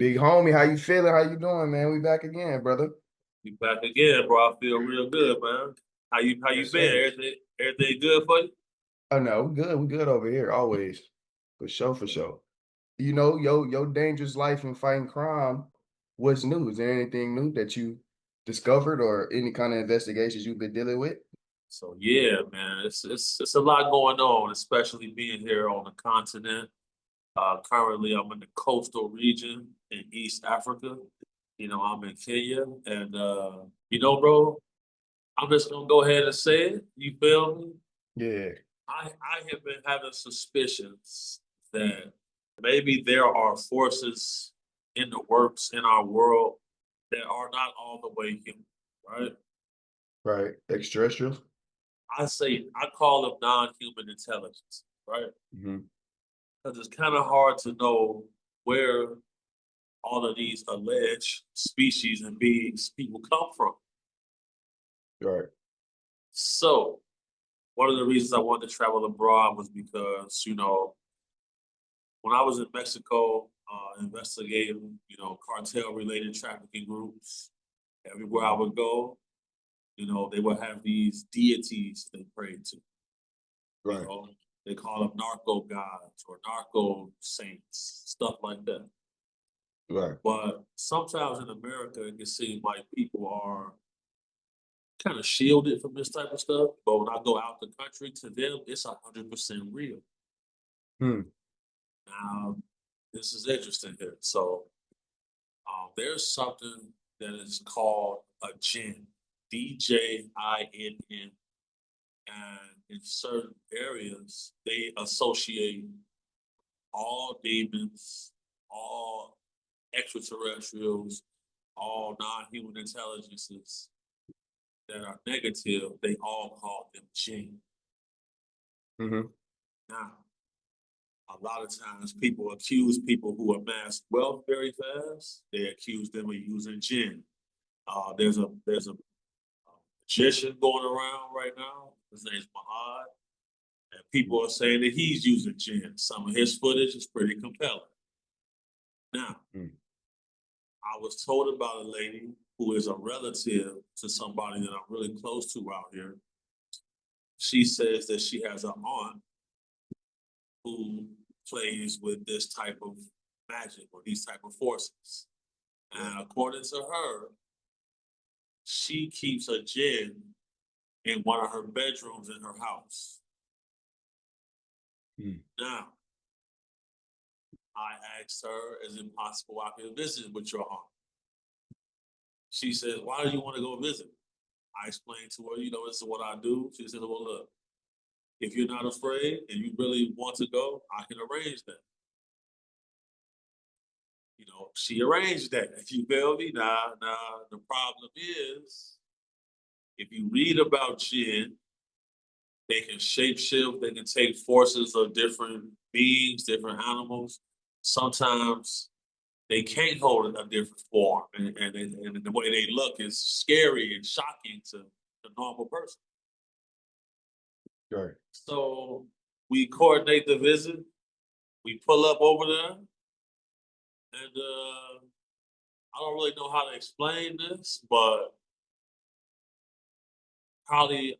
Big homie, how you feeling? How you doing, man? We back again, brother. You back again, bro. I feel real good, man. How you Yes, been? sir. Everything good for you? Oh no, we good. We good over here, always. For sure, for sure. You know, your dangerous life in fighting crime. What's new? Is there anything new that you discovered or any kind of investigations you've been dealing with? So yeah, man, it's a lot going on, especially being here on the continent. Currently, I'm in the coastal region in East Africa. I'm in Kenya, and bro, I'm just gonna go ahead and say it. You feel me? Yeah, I have been having suspicions that maybe there are forces in the works in our world that are not all the way human, right? right. Extraterrestrial. I call them non-human intelligence, right? Hmm. Because it's kind of hard to know where all of these alleged species and beings people come from. Right. So one of the reasons I wanted to travel abroad was because, when I was in Mexico, investigating, cartel-related trafficking groups, everywhere I Mhm. would go, they would have these deities they prayed to. You Right. know, they call them narco gods or narco saints, stuff like that. Right. But sometimes in America, it can seem like people are kind of shielded from this type of stuff. But when I go out the country, to them, it's 100% real. Hmm. Now, this is interesting here. So there's something that is called a jinn, DJINN, and in certain areas they associate all demons, all extraterrestrials, all non-human intelligences that are negative. They all call them jinn. Hmm. Now, a lot of times people accuse people who amass wealth very fast. They accuse them of using jinn. There's a magician going around right now. His name's Mahad, and people are saying that he's using gin. Some of his footage is pretty compelling. Now, Hmm. I was told about a lady who is a relative to somebody that I'm really close to out here. She says that she has an aunt who plays with this type of magic or these type of forces. Right. And according to her, she keeps a gin in one of her bedrooms in her house. Hmm. Now, I asked her, is it possible I can visit with your aunt? She says, why do you want to go visit? I explained to her, this is what I do. She said, well, look, if you're not afraid and you really want to go, I can arrange that. She arranged that. If you feel me, now, the problem is, if you read about jinn, they can shapeshift, they can take forces of different beings, different animals. Sometimes they can't hold a different form, and the way they look is scary and shocking to the normal person. Right. So we coordinate the visit. We pull up over there, and I don't really know how to explain this, but probably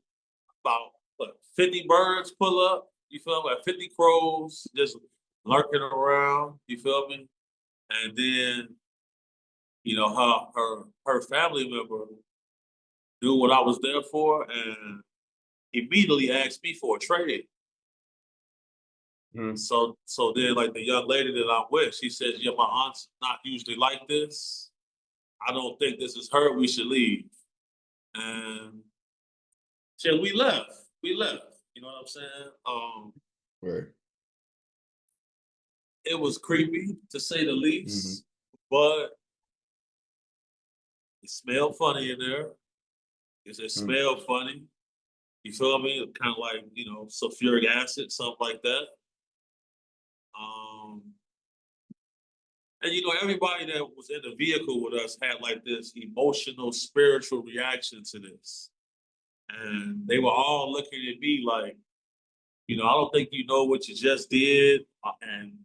about what 50 birds pull up. You feel me? Like 50 crows just lurking around. You feel me? And then her family member knew what I was there for, and immediately asked me for a trade. Hmm. So then like the young lady that I'm with, she says, yeah, my aunt's not usually like this. I don't think this is her. We should leave. And we left. We left. You know what I'm saying? Right. It was creepy to say the Hmm. least, but it smelled funny in there. It Hmm. smelled funny. You feel me? Kind of like, sulfuric acid, something like that. Um, and everybody that was in the vehicle with us had like this emotional, spiritual reaction to this. And they were all looking at me like, I don't think you know what you just did. And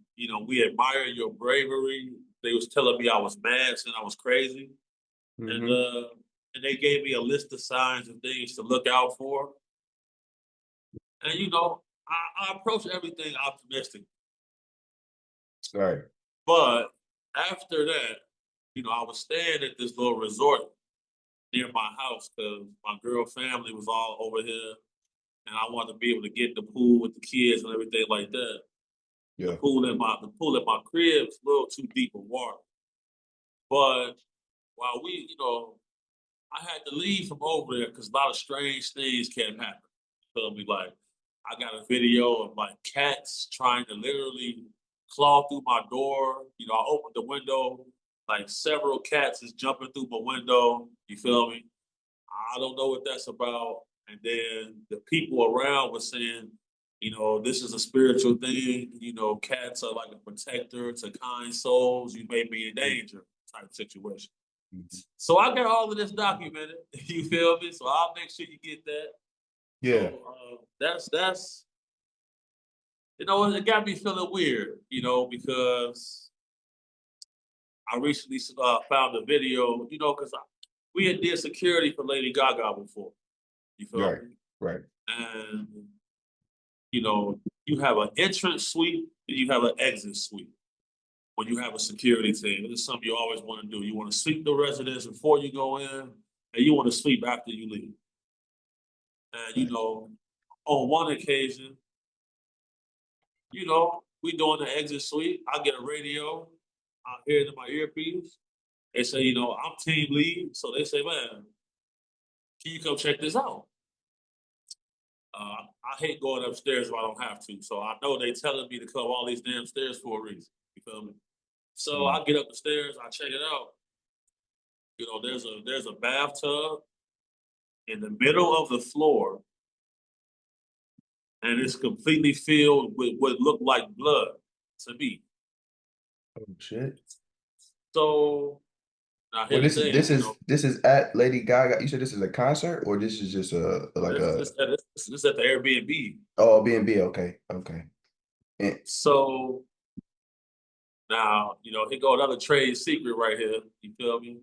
we admire your bravery. they was telling me I was mad and I was crazy. And Mm-hmm. uh and they gave me a list of signs and things to look out for. And I approach everything optimistic. Right. But after that, I was staying at this little resort near my house because my girl family was all over here, and I wanted to be able to get in the pool with the kids and everything like that. The Yeah. pool at my crib is a little too deep of water. But while I had to leave from over there because a lot of strange things can happen. Feel me? Like I got a video of like cats trying to literally claw through my door. I opened the window, like several cats is jumping through my window. You feel me? I don't know what that's about. And then the people around were saying, this is a spiritual thing. Cats are like a protector to kind souls. You may be in danger type situation. Mhm. So I got all of this documented. You feel me? So I'll make sure you get that. Yeah. So that's it got me feeling weird, because I recently found a video, because we had did security for Lady Gaga before. You feel Right. me? Right. And you have an entrance suite and you have an exit suite. When you have a security team, this is something you always want to do. You want to sweep the residence before you go in, and you want to sweep after you leave. And Right. on one occasion, we doing the exit suite. I get a radio. I hear it in my earpiece. They say, I'm team lead. So they say, man, can you come check this out? I hate going upstairs if I don't have to. So I know they telling me to come all these damn stairs for a reason. You feel me? So Mm. I get up the stairs, I check it out. There's a bathtub in the middle of the floor, and it's completely filled with what looked like blood to me. Oh shit. So now Well, here's the thing, this is at Lady Gaga. You said this is a concert, or this is just a like this a this this, this at the Airbnb. oh B&B. Okay. Okay. And, So now here go another trade secret right here. You feel me?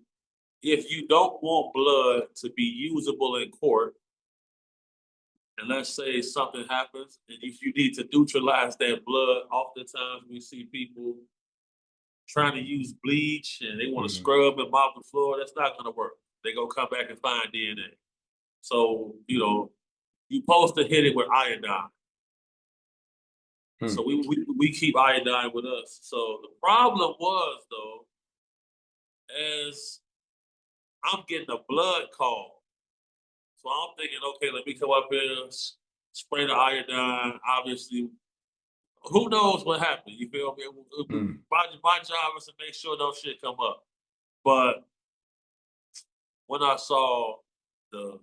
If you don't want blood to be usable in court, and let's say something happens, and if you need to neutralize that blood, oftentimes we see people trying to use bleach and they want to mhm. scrub and mop the floor. That's not going to work. They're going to come back and find DNA. So, you're supposed to hit it with iodine. Hmm. So we keep iodine with us. So the problem was, though, as I'm getting a blood call. So I'm thinking, okay, let me come up here, spray the iodine. Obviously, who knows what happened? You feel me? Hmm. My job is to make sure no shit come up. But when I saw the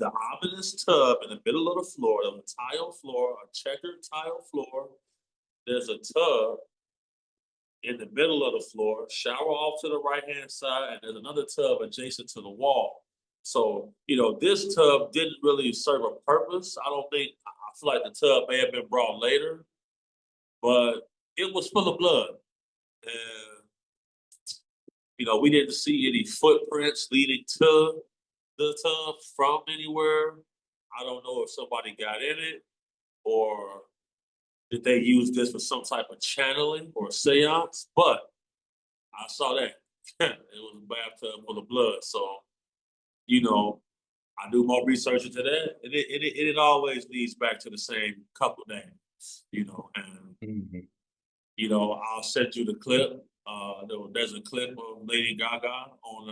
ominous tub in the middle of the floor, there was a tile floor, a checkered tile floor. There's a tub in the middle of the floor, shower off to the right hand side, and there's another tub adjacent to the wall. So, this tub didn't really serve a purpose. I feel like the tub may have been brought later, but it was full of blood. And, we didn't see any footprints leading to the tub from anywhere. I don't know if somebody got in it or did they use this for some type of channeling or seance, but I saw that. It was a bathtub full of blood. So, you know, I do more research into that. And it always leads back to the same couple names, and, Mhm. I'll send you the clip. There's a clip of Lady Gaga on,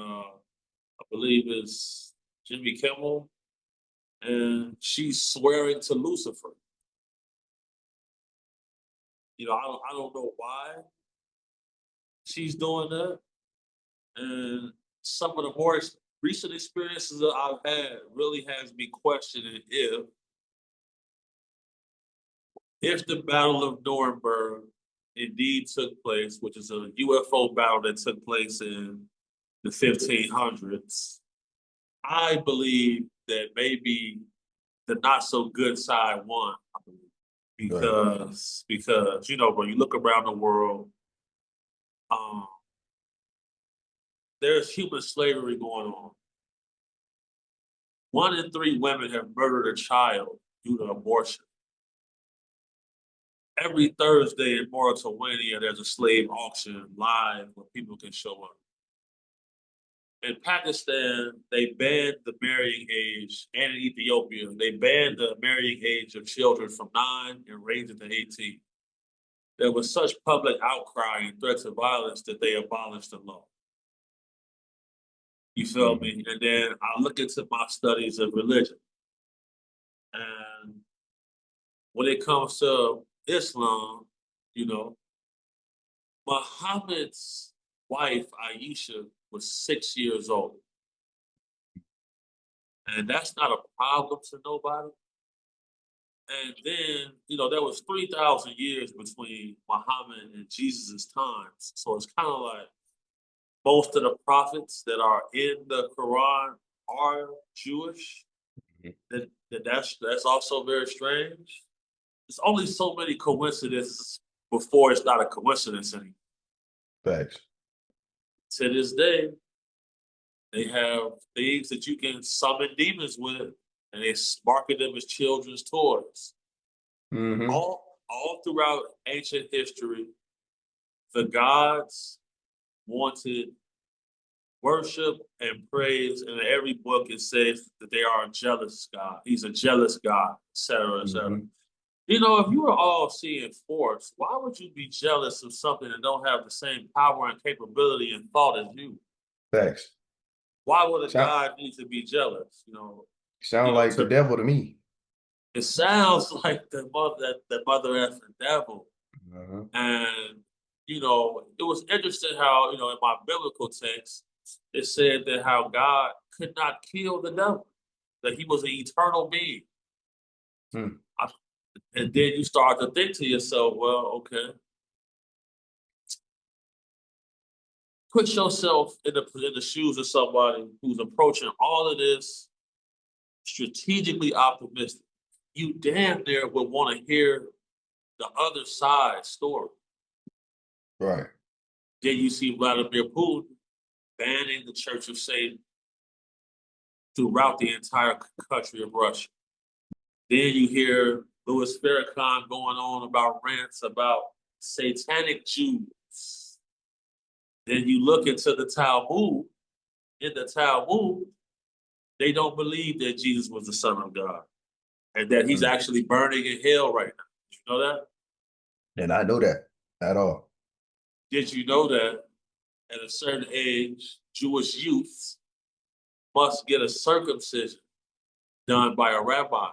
I believe it's Jimmy Kimmel, and she's swearing to Lucifer. I don't know why she's doing that. And some of the more recent experiences that I've had really has me questioning if the Battle of Nuremberg indeed took place, which is a UFO battle that took place in the 1500s. I believe that maybe the not so good side won. I believe. Right. Because when you look around the world, um, there's human slavery going on. 1 in 3 women have murdered a child due to abortion. Every Thursday in Mauritania, there's a slave auction live where people can show up. In Pakistan, they banned the marrying age, and in Ethiopia, they banned the marrying age of children from 9 and raised it to 18. There was such public outcry and threats of violence that they abolished the law. You feel Mhm. me? And then I look into my studies of religion. And when it comes to Islam, you know, Muhammad's wife, Aisha, was 6 years old. And that's not a problem to nobody. And then, there was 3,000 years between Muhammad and Jesus' times. So it's kind of like most of the prophets that are in the Quran are Jewish. Mhm. That's also very strange. There's only so many coincidences before it's not a coincidence anymore. Facts. To this day, they have things that you can summon demons with, and they market them as children's toys. Hmm. All throughout ancient history, the gods wanted worship and praise. And in every book, it says that they are a jealous God. He's a jealous God, etc., etc. Hmm. If you were all seeing force, why would you be jealous of something that don't have the same power and capability and thought as you? Facts. Why would a Sound God need to be jealous? sound like the devil to me. It sounds like the mother effing devil. Uh-huh. And it was interesting how, in my biblical text, it said that how God could not kill the devil, that he was an eternal being. Hmm. I- And then you start to think to yourself, well, okay, put yourself in the shoes of somebody who's approaching all of this strategically optimistic. You damn near would want to hear the other side story. Right. Then you see Vladimir Putin banning the Church of Satan throughout the entire country of Russia. Then you hear Louis Farrakhan going on about rants about satanic Jews. Then you look into the Talmud. In the Talmud, they don't believe that Jesus was the Son of God and that he's Mm. actually burning in hell right now. Did you know that? And I know that at all. Did you know that at a certain age, Jewish youth must get a circumcision done by a rabbi?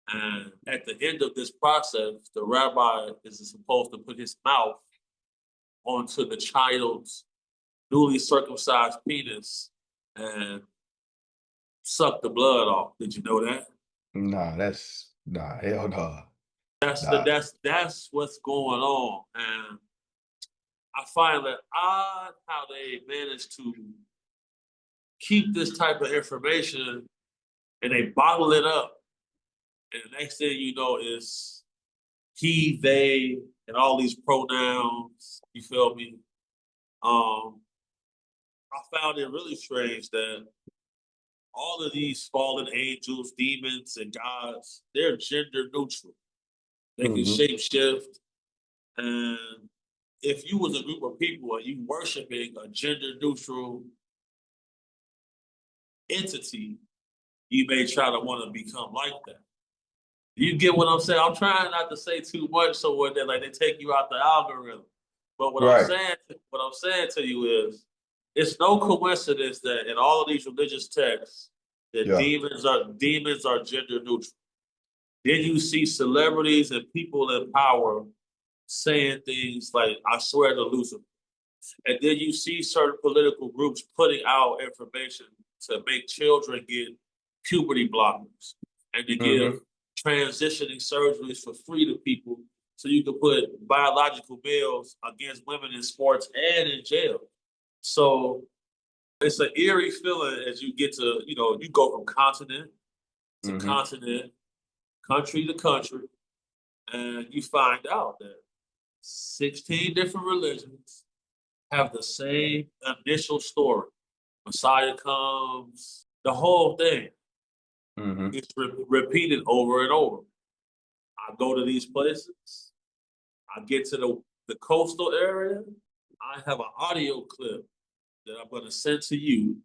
And at the end of this process, the rabbi is supposed to put his mouth onto the child's newly circumcised penis and suck the blood off. Did you know that? Hell no. That's the Nah. that's what's going on. And I find it odd how they manage to keep this type of information and they bottle it up. And the next thing you know is he, they, and all these pronouns. You feel me? Um, I found it really strange that all of these fallen angels, demons, and gods, they're gender neutral. They can Hmm. shape shift. And if you was a group of people and you worshiping a gender neutral entity, you may try to want to become like that. You get what I'm saying? I'm trying not to say too much so when they take you out the algorithm. But Right. what I'm saying to you is it's no coincidence that in all of these religious texts that Yeah. demons are gender neutral. Then you see celebrities and people in power saying things like "I swear to Lucifer," and then you see certain political groups putting out information to make children get puberty blockers and to give Hmm. transitioning surgeries for free to people, so you can put biological males against women in sports and in jail. So it's an eerie feeling as you get to, you go from continent to Hmm. continent, country to country, and you find out that 16 different religions, have the same initial story. Messiah comes, the whole thing Mm-hmm. is repeated over and over. I go to these places, I get to the coastal area, I have an audio clip that I'm going to send to you.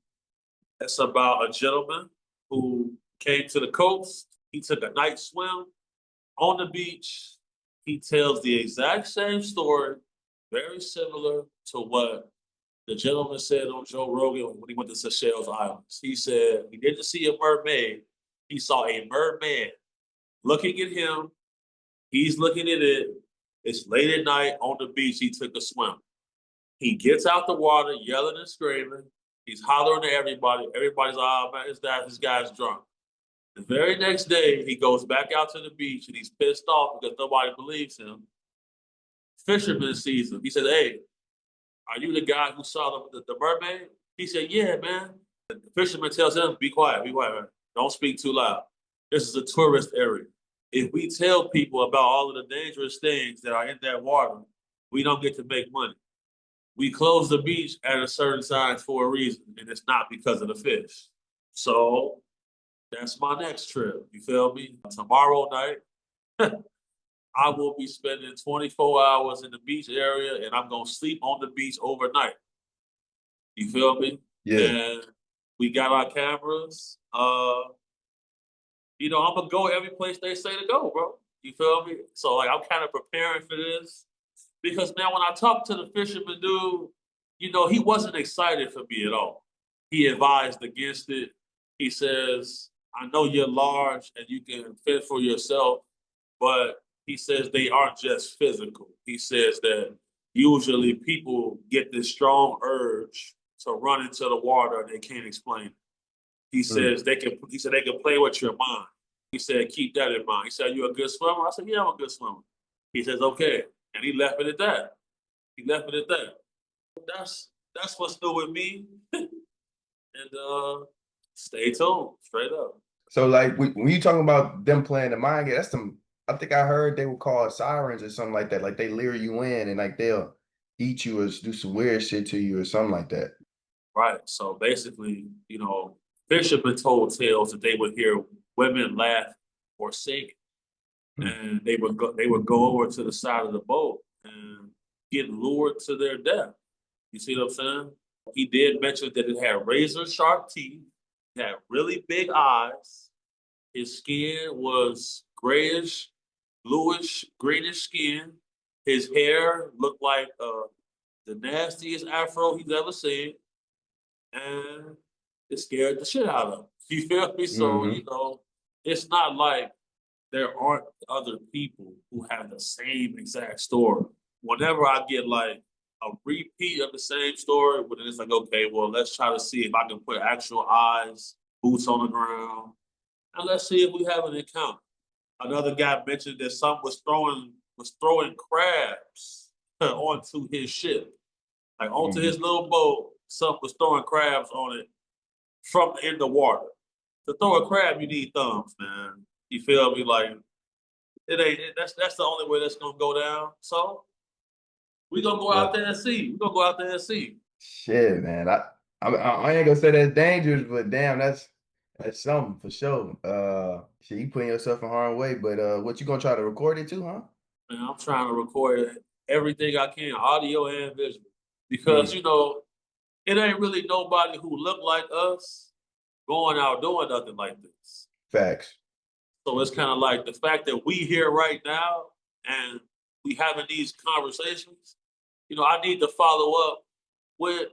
That's about a gentleman who came to the coast. He took a night swim on the beach. He tells the exact same story, very similar to what the gentleman said on Joe Rogan when he went to Seychelles Islands. He said he didn't see a mermaid. He saw a merman looking at him. He's looking at it. It's late at night on the beach. He took a swim. He gets out the water, yelling and screaming. He's hollering at everybody. Everybody's, oh man, this guy's drunk. The very next day, he goes back out to the beach and he's pissed off because nobody believes him. Fisherman sees him. He says, hey, are you the guy who saw the mermaid? He said, yeah, man. The fisherman tells him, be quiet, man. Don't speak too loud. This is a tourist area. If we tell people about all of the dangerous things that are in that water, we don't get to make money. We close the beach at a certain size for a reason, and it's not because of the fish. So that's my next trip. You feel me? Tomorrow night, I will be spending 24 hours in the beach area, and I'm gonna sleep on the beach overnight. You feel me? Yeah. And we got our cameras. I'm gonna go every place they say to go, bro. You feel me? So like I'm kind of preparing for this because now when I talked to the fisherman dude, he wasn't excited for me at all. He advised against it. He says, I know you're large and you can fend for yourself, but he says they aren't just physical. He says that usually people get this strong urge to run into the water and they can't explain it. He Mm. says they can play with your mind. He said, keep that in mind. He said, you a good swimmer? I said, yeah, I'm a good swimmer. He says, okay. And he left it at that. He left it at that. That's what's new with me. And stay tuned, straight up. So like when you talking about them playing the mind game, that's some. I think I heard they were called sirens or something like that. Like they lure you in and like they'll eat you or do some weird shit to you or something like that. Right. So basically, fishermen told tales that they would hear women laugh or sing, Hmm. and they would go over to the side of the boat and get lured to their death. You see what I'm saying? He did mention that it had razor sharp teeth, it had really big eyes. His skin was grayish, bluish, greenish skin. His hair looked like the nastiest afro he's ever seen, and it scared the shit out of him. You feel me? So Mm-hmm. it's not like there aren't other people who have the same exact story. Whenever I get like a repeat of the same story, but then it's like, okay, well, let's try to see if I can put actual eyes, boots on the ground, and let's see if we have an encounter. Another guy mentioned that some was throwing crabs onto his ship, like onto Mm-hmm. his little boat. Some was throwing crabs on it from in the water. To throw a crab, you need thumbs, man. You feel me? Like it ain't. That's the only way that's gonna go down. So we gonna go Yeah. out there and see. We gonna go out there and see. Shit, man. I ain't gonna say that's dangerous, but damn, that's something for sure. Shit, you putting yourself in harm's way, but what you gonna try to record it too, huh? Man, I'm trying to record everything I can, audio and visual, because Mm, it ain't really nobody who look like us going out doing nothing like this. facts. So it's kind of like the fact that we here right now and we having these conversations. I need to follow up with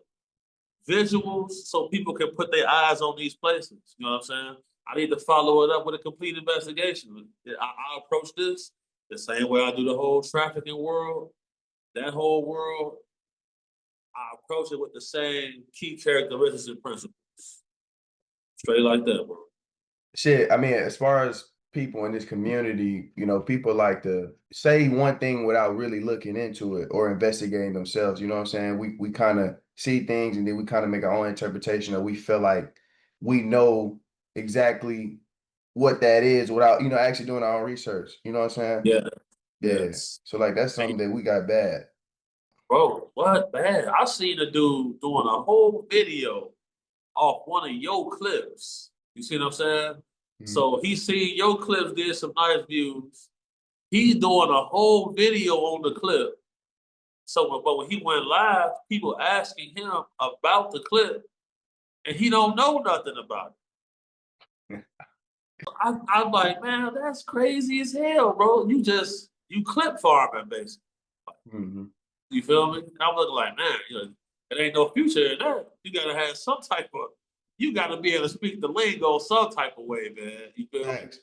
visuals so people can put their eyes on these places. You know what I'm saying? I need to follow it up with a complete investigation. I approach this the same way I do the whole trafficking world. That whole world, I approach it with the same key characteristics and principles. Straight like that, bro. Shit, I mean, as far as people in this community, people like to say one thing without really looking into it or investigating themselves. You know what I'm saying? We kind of see things and then we kind of make our own interpretation, or we feel like we know exactly what that is without, actually doing our own research. You know what I'm saying? Yeah, Yeah. yes. So like that's something that we got bad. Bro, what, man? I seen a dude doing a whole video off one of your clips. You see what I'm saying? Mhm. So he seen your clips did some nice views. He's doing a whole video on the clip. So, but when he went live, people asking him about the clip, and he don't know nothing about it. I'm like, man, that's crazy as hell, bro. You clip farming, basically. Mhm. You feel me? I'm looking like, man, it ain't no future in that. You gotta have some type of, you gotta be able to speak the lingo some type of way, man. You feel me? Thanks.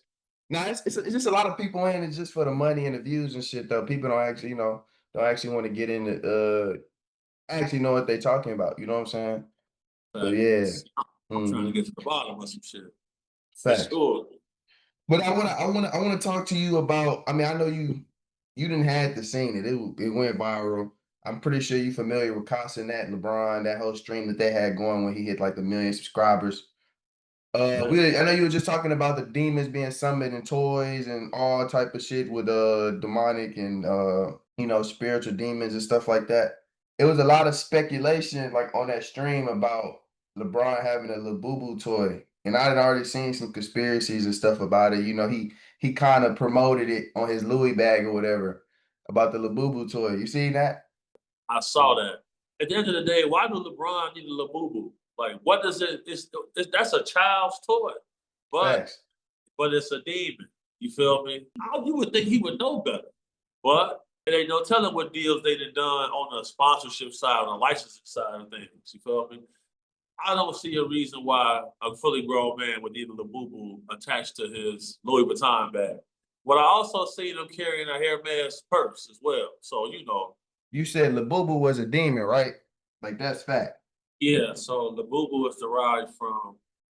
No, it's just a lot of people in it just for the money and the views and shit though. People don't actually, don't actually want to get into actually know what they're talking about. You know what I'm saying? But yeah. Facts. I'm trying to Hmm. get to the bottom of some shit. For Facts. sure. But I wanna talk to you about. I mean, I know you didn't have to seen it. It went viral. I'm pretty sure you're familiar with Constant Nat LeBron, that whole stream that they had going when he hit like 1 million subscribers. Right. I know you were just talking about the demons being summoned in toys and all type of shit with demonic and spiritual demons and stuff like that. It was a lot of speculation like on that stream about LeBron having a Labubu toy. And I had already seen some conspiracies and stuff about it. He kind of promoted it on his Louis bag or whatever about the Labubu toy. You seen that? I saw that. At the end of the day, why do LeBron need a Labubu? Like, what does it? That's a child's toy, but Facts. it's a demon. You feel me? You would think he would know better, but it ain't no telling what deals they done on the sponsorship side, on the licensing side of things. You feel me? I don't see a reason why a fully grown man would need a Labubu attached to his Louis Vuitton bag. But I also seen him carrying a Hermes purse as well. So You said Labubu was a demon, right? Like that's fact. yeah. So Labubu is derived from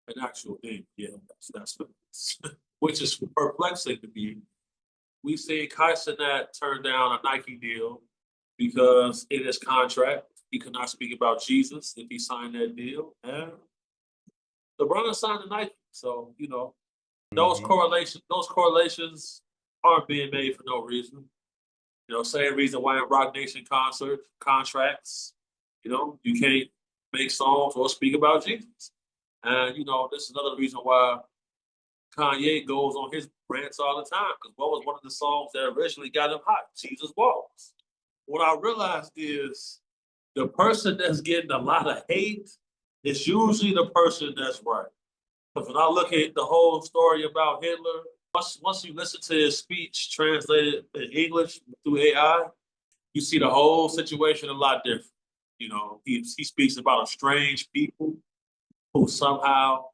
an actual name. Yeah, that's which is perplexing to me. We seen Kai Cenat turn down a Nike deal because in his contract he could not speak about Jesus if he signed that deal. And LeBron signed to Nike, so Mhm. those correlations aren't being made for no reason. Same reason why in Rock Nation concert contracts, you can't make songs or speak about Jesus. And this is another reason why Kanye goes on his rants all the time. Because what was one of the songs that originally got him hot? Jesus Walks. What I realized is the person that's getting a lot of hate is usually the person that's right. Because when I look at the whole story about Hitler, once you listen to his speech translated in English through AI, you see the whole situation a lot different. He speaks about a strange people who somehow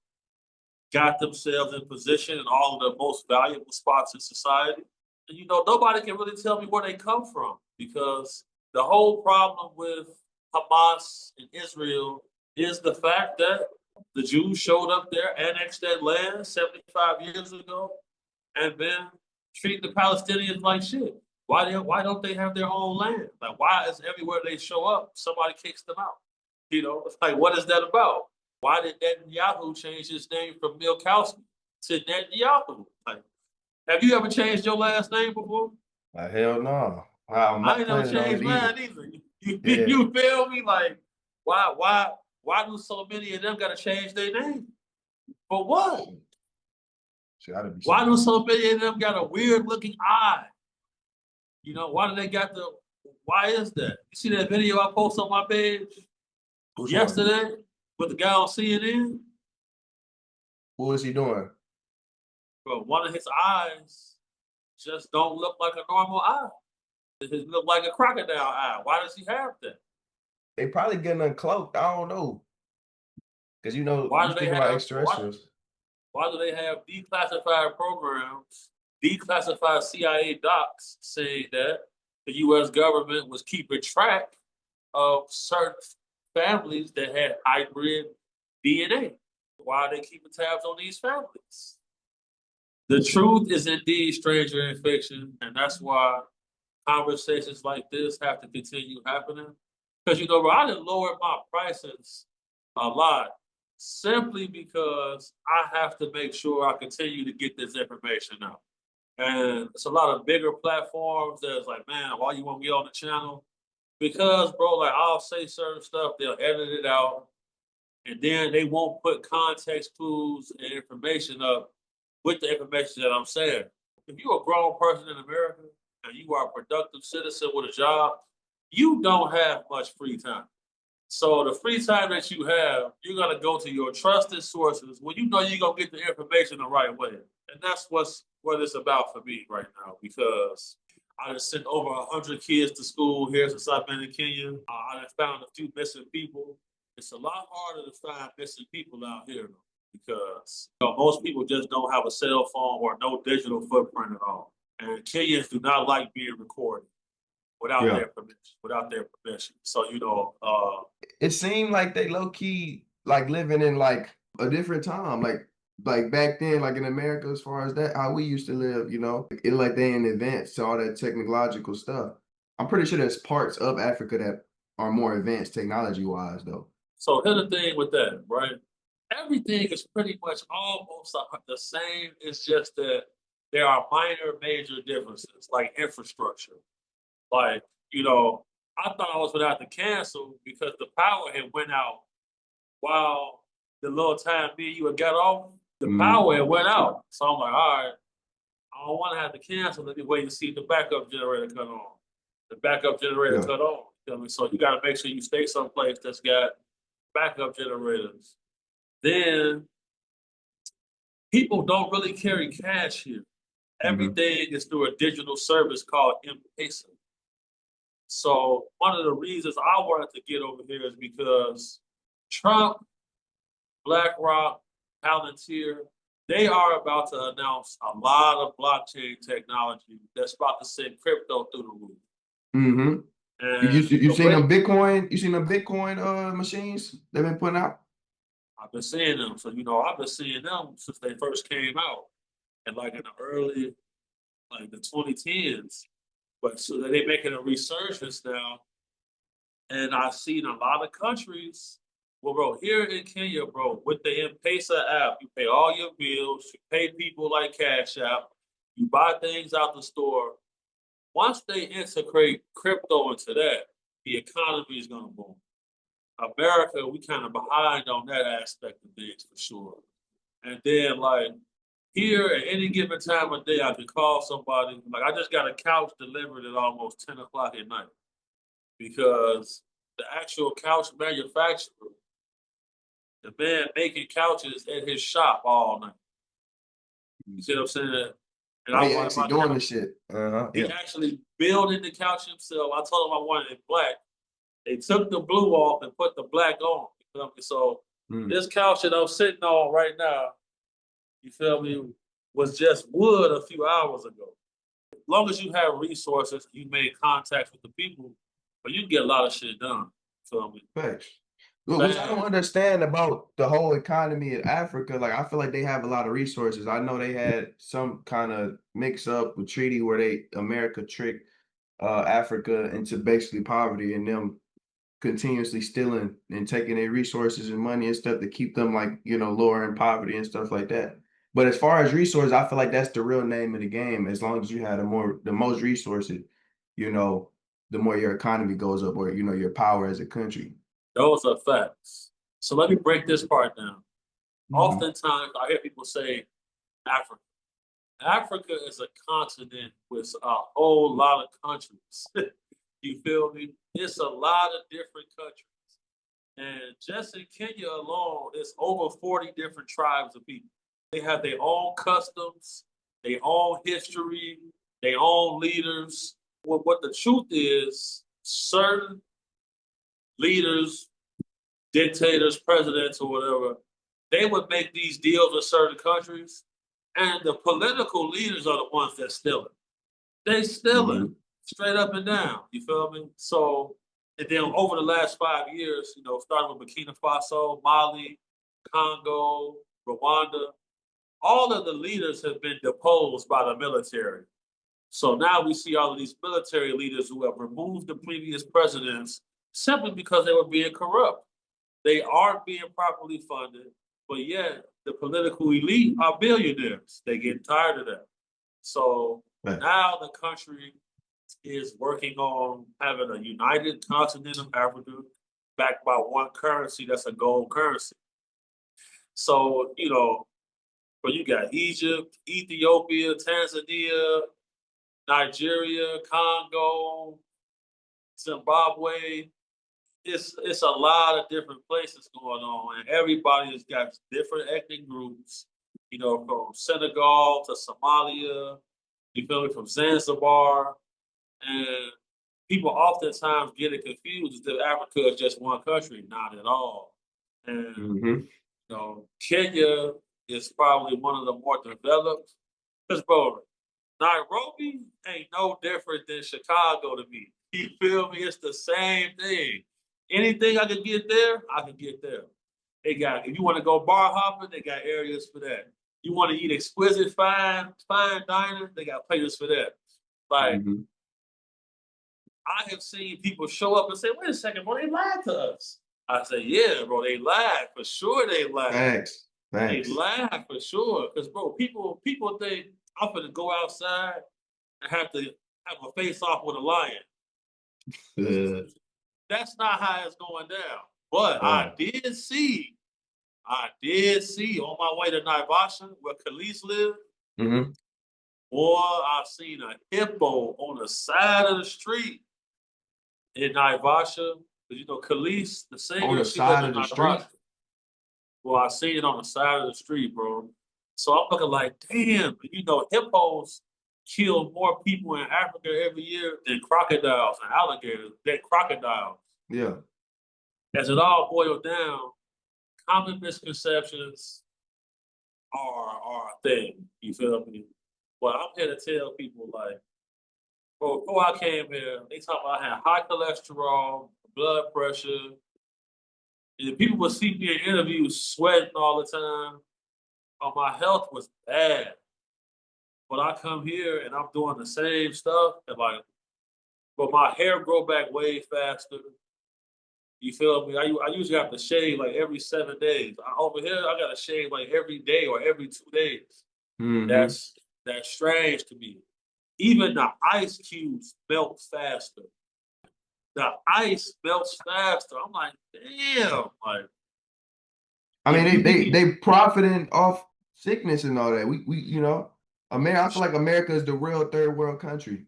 got themselves in position in all of the most valuable spots in society. And nobody can really tell me where they come from because the whole problem with Hamas and Israel is the fact that the Jews showed up there, annexed that land 75 years ago, and then treating the Palestinians like shit. Why don't they have their own land? Like why is everywhere they show up, somebody kicks them out? It's like what is that about? Why did Netanyahu change his name from Milkowski to Netanyahu? Like, have you ever changed your last name before? Hell no. I'm I not ain't never planning on it changed either. mine either. Yeah. You feel me? Like, why do so many of them gotta change their name? For what? Shit, gotta be Why something. do so many of them got a weird looking eye? Why do they got the why is that? You see that video I posted on my page Which one? yesterday with the guy on CNN? What was he doing? Bro, one of his eyes just don't look like a normal eye. It look like a crocodile eye. Why does he have that? They probably getting uncloaked. I don't know. Because Why you do they speak about have extraterrestrials. why do they have declassified programs, declassified CIA docs saying that the US government was keeping track of certain families that had hybrid DNA? Why are they keeping tabs on these families? The truth is indeed stranger in fiction, and that's why conversations like this have to continue happening. Because bro, I didn't lower my prices a lot simply because I have to make sure I continue to get this information out. And it's a lot of bigger platforms that's like, man, why you want me on the channel? Because, bro, like I'll say certain stuff, they'll edit it out, and then they won't put context clues and information up with the information that I'm saying. If you're a grown person in America and you are a productive citizen with a job, you don't have much free time. So the free time that you have, you're gonna go to your trusted sources when you know you're gonna get the information the right way. And that's what it's about for me right now because I just sent over 100 kids to school here since I've been in Kenya. I have found a few missing people. It's a lot harder to find missing people out here though, because most people just don't have a cell phone or no digital footprint at all. And Kenyans do not like being recorded without Yeah. their permission. Without their permission. So It seemed like they low key like living in like a different time. Like back then, like in America, as far as that, how we used to live, it like they in advance to all that technological stuff. I'm pretty sure there's parts of Africa that are more advanced technology wise though. So here's the thing with that, right? Everything is pretty much almost the same. It's just that there are minor, major differences, like infrastructure. Like, I thought I was gonna have to cancel because the power had went out while the little time me and you had got off. The Mhm. power had went out. So I'm like, all right, I don't want to have to cancel. Let me wait and see the backup generator cut on. The backup generator Yeah. cut on. You know what I mean? So you got to make sure you stay someplace that's got backup generators. Then people don't really carry cash here. Mhm. Everything is through a digital service called M-Pesa. So one of the reasons I wanted to get over here is because Trump, BlackRock, Palantir, they are about to announce a lot of blockchain technology that's about to send crypto through the roof. Mhm. You And you the seen way them Bitcoin? You seen them Bitcoin machines they've been putting out? I've been seeing them, so I've been seeing them since they first came out, and like in the early, like the 2010s. But so they're making a resurgence now, and I've seen a lot of countries. Well, bro, here in Kenya, bro, with the M-Pesa app, you pay all your bills, you pay people like Cash App, you buy things out the store. Once they integrate crypto into that, the economy is going to boom. America, we kind of behind on that aspect of things for sure. And then like here at any given time of day, I can call somebody. Like I just got a couch delivered at almost 10 o'clock at night because the actual couch manufacturer, the man making couches at his shop all night. You see what I'm saying? And Oh, I he wanted actually my doing couch. the shit. Uh-huh. He Yeah. actually building the couch himself. I told him I wanted it black. They took the blue off and put the black on. You feel me? So Mm. this couch that I'm sitting on right now, you feel me, was just wood a few hours ago. As long as you have resources, you make contacts with the people, but you can get a lot of shit done. You feel me? Facts. Which I don't Fast. understand about the whole economy of Africa. Like, I feel like they have a lot of resources. I know they had some kind of mix up with treaty where America tricked Africa into basically poverty and them continuously stealing and taking their resources and money and stuff to keep them like, lower in poverty and stuff like that. But as far as resources, I feel like that's the real name of the game. As long as you have the most resources, you know, the more your economy goes up or, your power as a country. Those are facts. So let me break this part down. Mhm. Oftentimes, I hear people say Africa. Africa is a continent with a whole lot of countries. You feel me? It's a lot of different countries. And just in Kenya alone, there's over 40 different tribes of people. They have their own customs, their own history, their own leaders. Well, what the truth is, certain leaders, dictators, presidents, or whatever, they would make these deals with certain countries, and the political leaders are the ones that steal it. They stealing Mhm. straight up and down. You feel me? So, and then over the last 5 years, starting with Burkina Faso, Mali, Congo, Rwanda, all of the leaders have been deposed by the military. So now we see all of these military leaders who have removed the previous presidents simply because they were being corrupt. They aren't being properly funded, but yet the political elite are billionaires. They get tired of that. So Facts. now the country is working on having a united continent of Africa backed by one currency that's a gold currency. So, but you got Egypt, Ethiopia, Tanzania, Nigeria, Congo, Zimbabwe. It's a lot of different places going on, and everybody has got different ethnic groups. From Senegal to Somalia. You feel me? From Zanzibar, and people oftentimes get it confused as if Africa is just one country. Not at all. And Mhm. Kenya is probably one of the more developed. Because, bro, Nairobi ain't no different than Chicago to me. You feel me? It's the same thing. Anything I can get there, I can get there. They got if you want to go bar hopping, they got areas for that. You want to eat exquisite fine dining, they got places for that. Like Mhm. I have seen people show up and say, "Wait a second, bro, they lied to us." I say, "Yeah, bro, they lied for sure. They lied. Facts. They Facts. lied for sure." Because, bro, people think I'm gonna go outside and have to have a face off with a lion. Uh, That's not how it's going down. But nah. I did see on my way to Naivasha, where Khalees live, Mhm. boy, I seen a hippo on the side of the street in Naivasha. Because Khalees, the On singer, the she lived side in of the street? Naivasha. Well, I seen it on the side of the street, bro. So I'm looking like, damn, hippos kill more people in Africa every year than crocodiles and alligators, than crocodiles. Yeah. As it all boiled down, common misconceptions are a thing. You feel me? But I'm here to tell people, like, bro, before I came here, they talk about I had high cholesterol, blood pressure, and people would see me in interviews sweating all the time. My health was bad. But I come here and I'm doing the same stuff, and but my hair grow back way faster. You feel me? I usually have to shave like every 7 days. Over here, I got to shave like every day or every 2 days. Mhm. That's strange to me. Even the ice cubes melt faster. The ice melts faster. I'm like, damn. Like, I if mean, you be, they profiting off sickness and all that. America. I feel like America is the real third world country.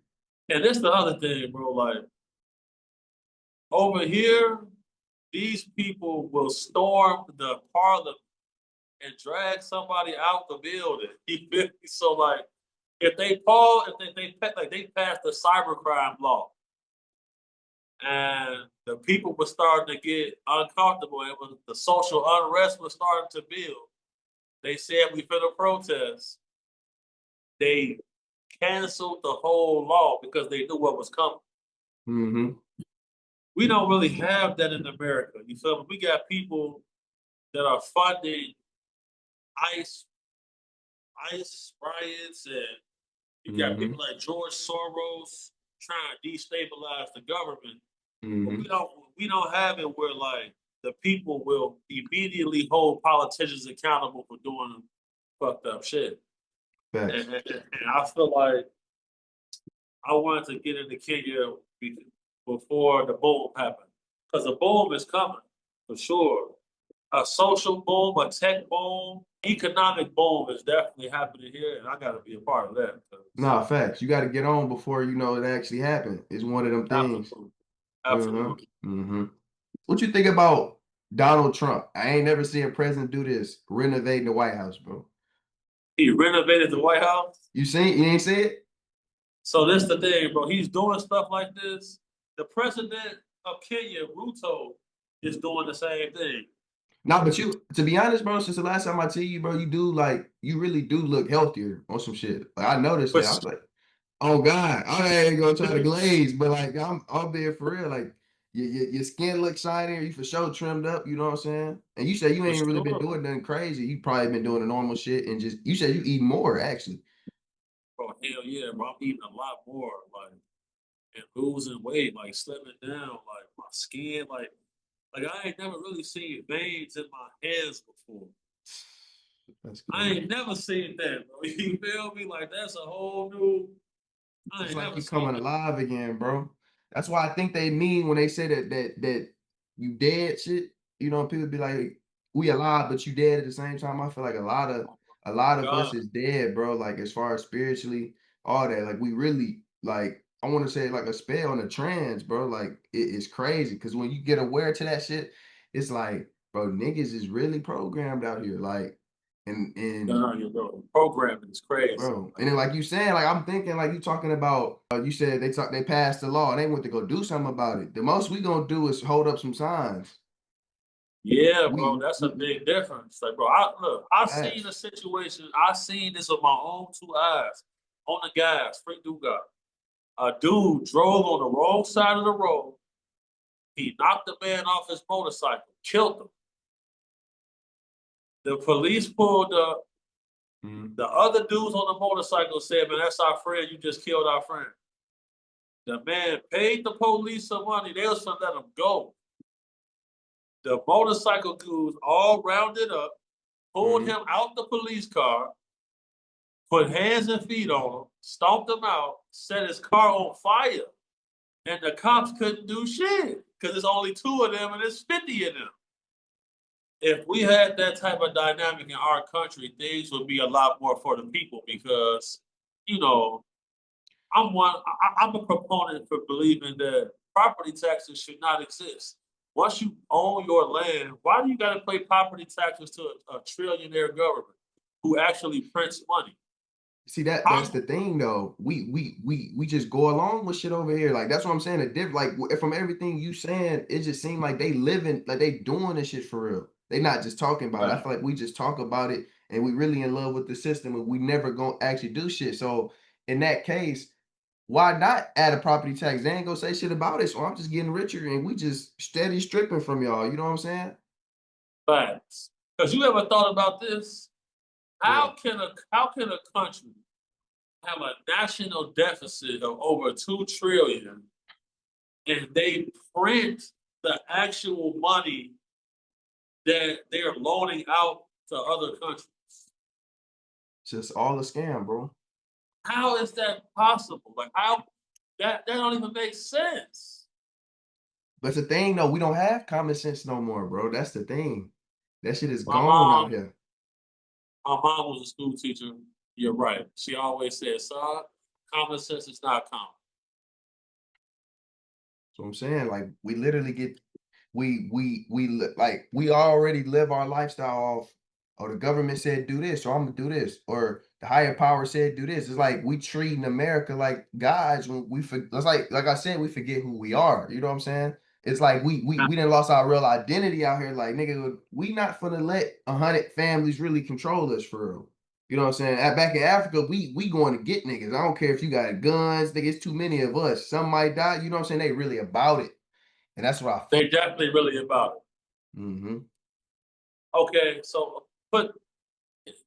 and that's the other thing, bro. Like over here, these people will storm the parliament and drag somebody out the building. You feel me? So like, if they pause, if they passed the cybercrime law, and the people were starting to get uncomfortable, and the social unrest was starting to build. They said we finna protest. They canceled the whole law because they knew what was coming. Mhm. We don't really have that in America. You feel me? We got people that are funding ICE ICE riots, and you got people Mhm. like George Soros trying to destabilize the government. But we Mhm. don't we don't have it where like the people will immediately hold politicians accountable for doing fucked up shit. Facts. And I feel like I wanted to get into Kenya before the boom happened. Because the boom is coming, for sure. A social boom, a tech boom, economic boom is definitely happening here, and I got to be a part of that. 'Cause Nah, facts. You got to get on before you know it actually happened. It's one of them things. absolutely, Uh-huh. absolutely. Mm-hmm. What you think about Donald Trump? I ain't never seen a president do this, renovating the White House, bro. He renovated the White House. You ain't see it? So this the thing, bro. He's doing stuff like this. The president of Kenya, Ruto, is doing the same thing. Nah, but to be honest, bro, since the last time I see you, bro, you really do look healthier on some shit. Like, I noticed that. But I was like, oh God, I ain't gonna try to glaze, but like I'm being for real. Like your skin looks shinier, you for sure trimmed up, you know what I'm saying? And you said you for ain't really been sure, doing nothing crazy. You probably been doing the normal shit and just you said you eat more actually. bro. Hell yeah, bro. I'm eating a lot more, like, and losing weight, like slimming down, like my skin, like I ain't never really seen veins in my hands before. That's I crazy. ain't never seen that, bro. You feel me? Like that's a whole new. I It's ain't like never you seen coming that. alive again, bro. That's why I think they mean when they say that you dead shit. You know, people be like, "We alive, but you dead at the same time." I feel like a lot of us God, is dead, bro. Like as far as spiritually, all that. Like we really like. I want to say like a spell on the trans, bro. Like it's crazy because when you get aware to that shit, it's like, bro, niggas is really programmed out here. Like, and God, you know, programming is crazy. bro, and then like you saying, like I'm thinking, like you talking about, you said they passed the law and they went to go do something about it. The most we gonna do is hold up some signs. Yeah, bro, We, that's a we big difference. Like, bro, I seen a facts. situation. I seen this with my own two eyes on the gas, free dude got. A dude drove on the wrong side of the road. He knocked the man off his motorcycle, killed him. The police pulled up. Mhm, The other dudes on the motorcycle said, "Man, that's our friend. You just killed our friend." The man paid the police some money. They was gonna let him go. The motorcycle dudes all rounded up, pulled mhm. him out the police car, put hands and feet on him, stomped him out, set his car on fire, and the cops couldn't do shit because there's only two of them and there's 50 of them. If we had that type of dynamic in our country, things would be a lot more for the people because, you know, I'm a proponent for believing that property taxes should not exist. Once you own your land, why do you got to pay property taxes to a trillionaire government who actually prints money? See that's How the thing though. We just go along with shit over here. Like that's what I'm saying. The diff like from everything you saying, it just seemed like they living like they doing this shit for real. They not just talking about it. I Right. feel like we just talk about it and we really in love with the system and we never gonna actually do shit. So in that case, why not add a property tax? They ain't gonna say shit about it. So I'm just getting richer and we just steady stripping from y'all. You know what I'm saying? Facts. Because you ever thought about this? What? How can a country have a national deficit of over 2 trillion and they print the actual money that they are loaning out to other countries? Just all a scam, bro. How is that possible? Like how that don't even make sense. But the thing though, we don't have common sense no more, bro. That's the thing. That shit is My gone out mom, here. my mom was a school teacher. You're right. She always said, "Son, common sense is not common." So I'm saying, like, we literally get like we already live our lifestyle off. Or the government said do this, so I'm gonna do this. Or the higher power said do this. It's like we treating America like gods when it's like I said, we forget who we are. You know what I'm saying? It's like we didn't lost our real identity out here. Like nigga, we not gonna let 100 families really control us for real. You know what I'm saying? Back in Africa, we going to get niggas. I don't care if you got guns, nigga, it's too many of us. Some might die. You know what I'm saying? They really about it. And that's what I They definitely really about it. mm-hmm. Okay, so but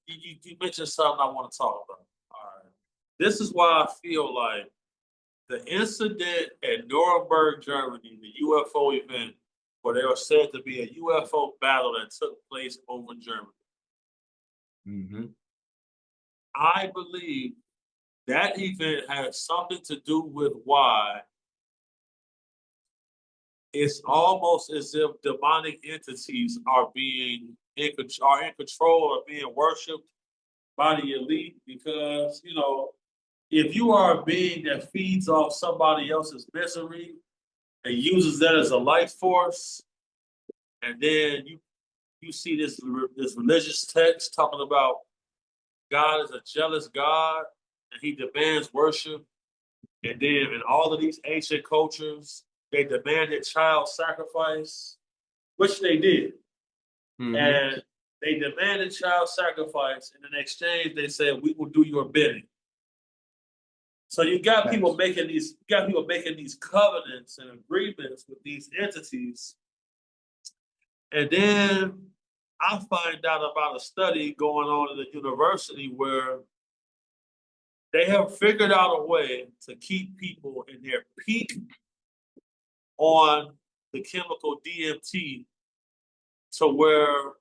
you mentioned something I want to talk about. All right. This is why I feel like the incident at Nuremberg, Germany, the UFO event, where there was said to be a UFO battle that took place over Germany. Mm-hmm. I believe that event has something to do with why it's almost as if demonic entities are in control or being worshipped by the elite because if you are a being that feeds off somebody else's misery and uses that as a life force, and then you see this religious text talking about God is a jealous God and He demands worship, and then in all of these ancient cultures they demanded child sacrifice, which they did, Mm-hmm. and they demanded child sacrifice, and in exchange they said we will do your bidding. So Facts. you got people making these covenants and agreements with these entities, and then I find out about a study going on in the university where they have figured out a way to keep people in their peak on the chemical DMT to where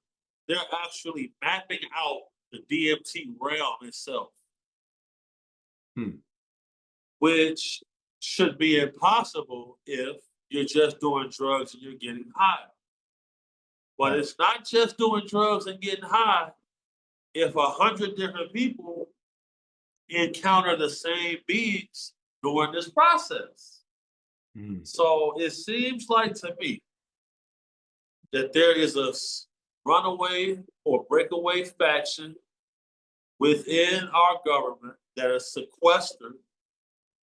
they're actually mapping out the DMT realm itself. Hmm. which should be impossible if you're just doing drugs and you're getting high. But Right. it's not just doing drugs and getting high. If 100 different people encounter the same beings during this process. Mhm. So it seems like to me that there is a runaway or breakaway faction within our government that has sequestered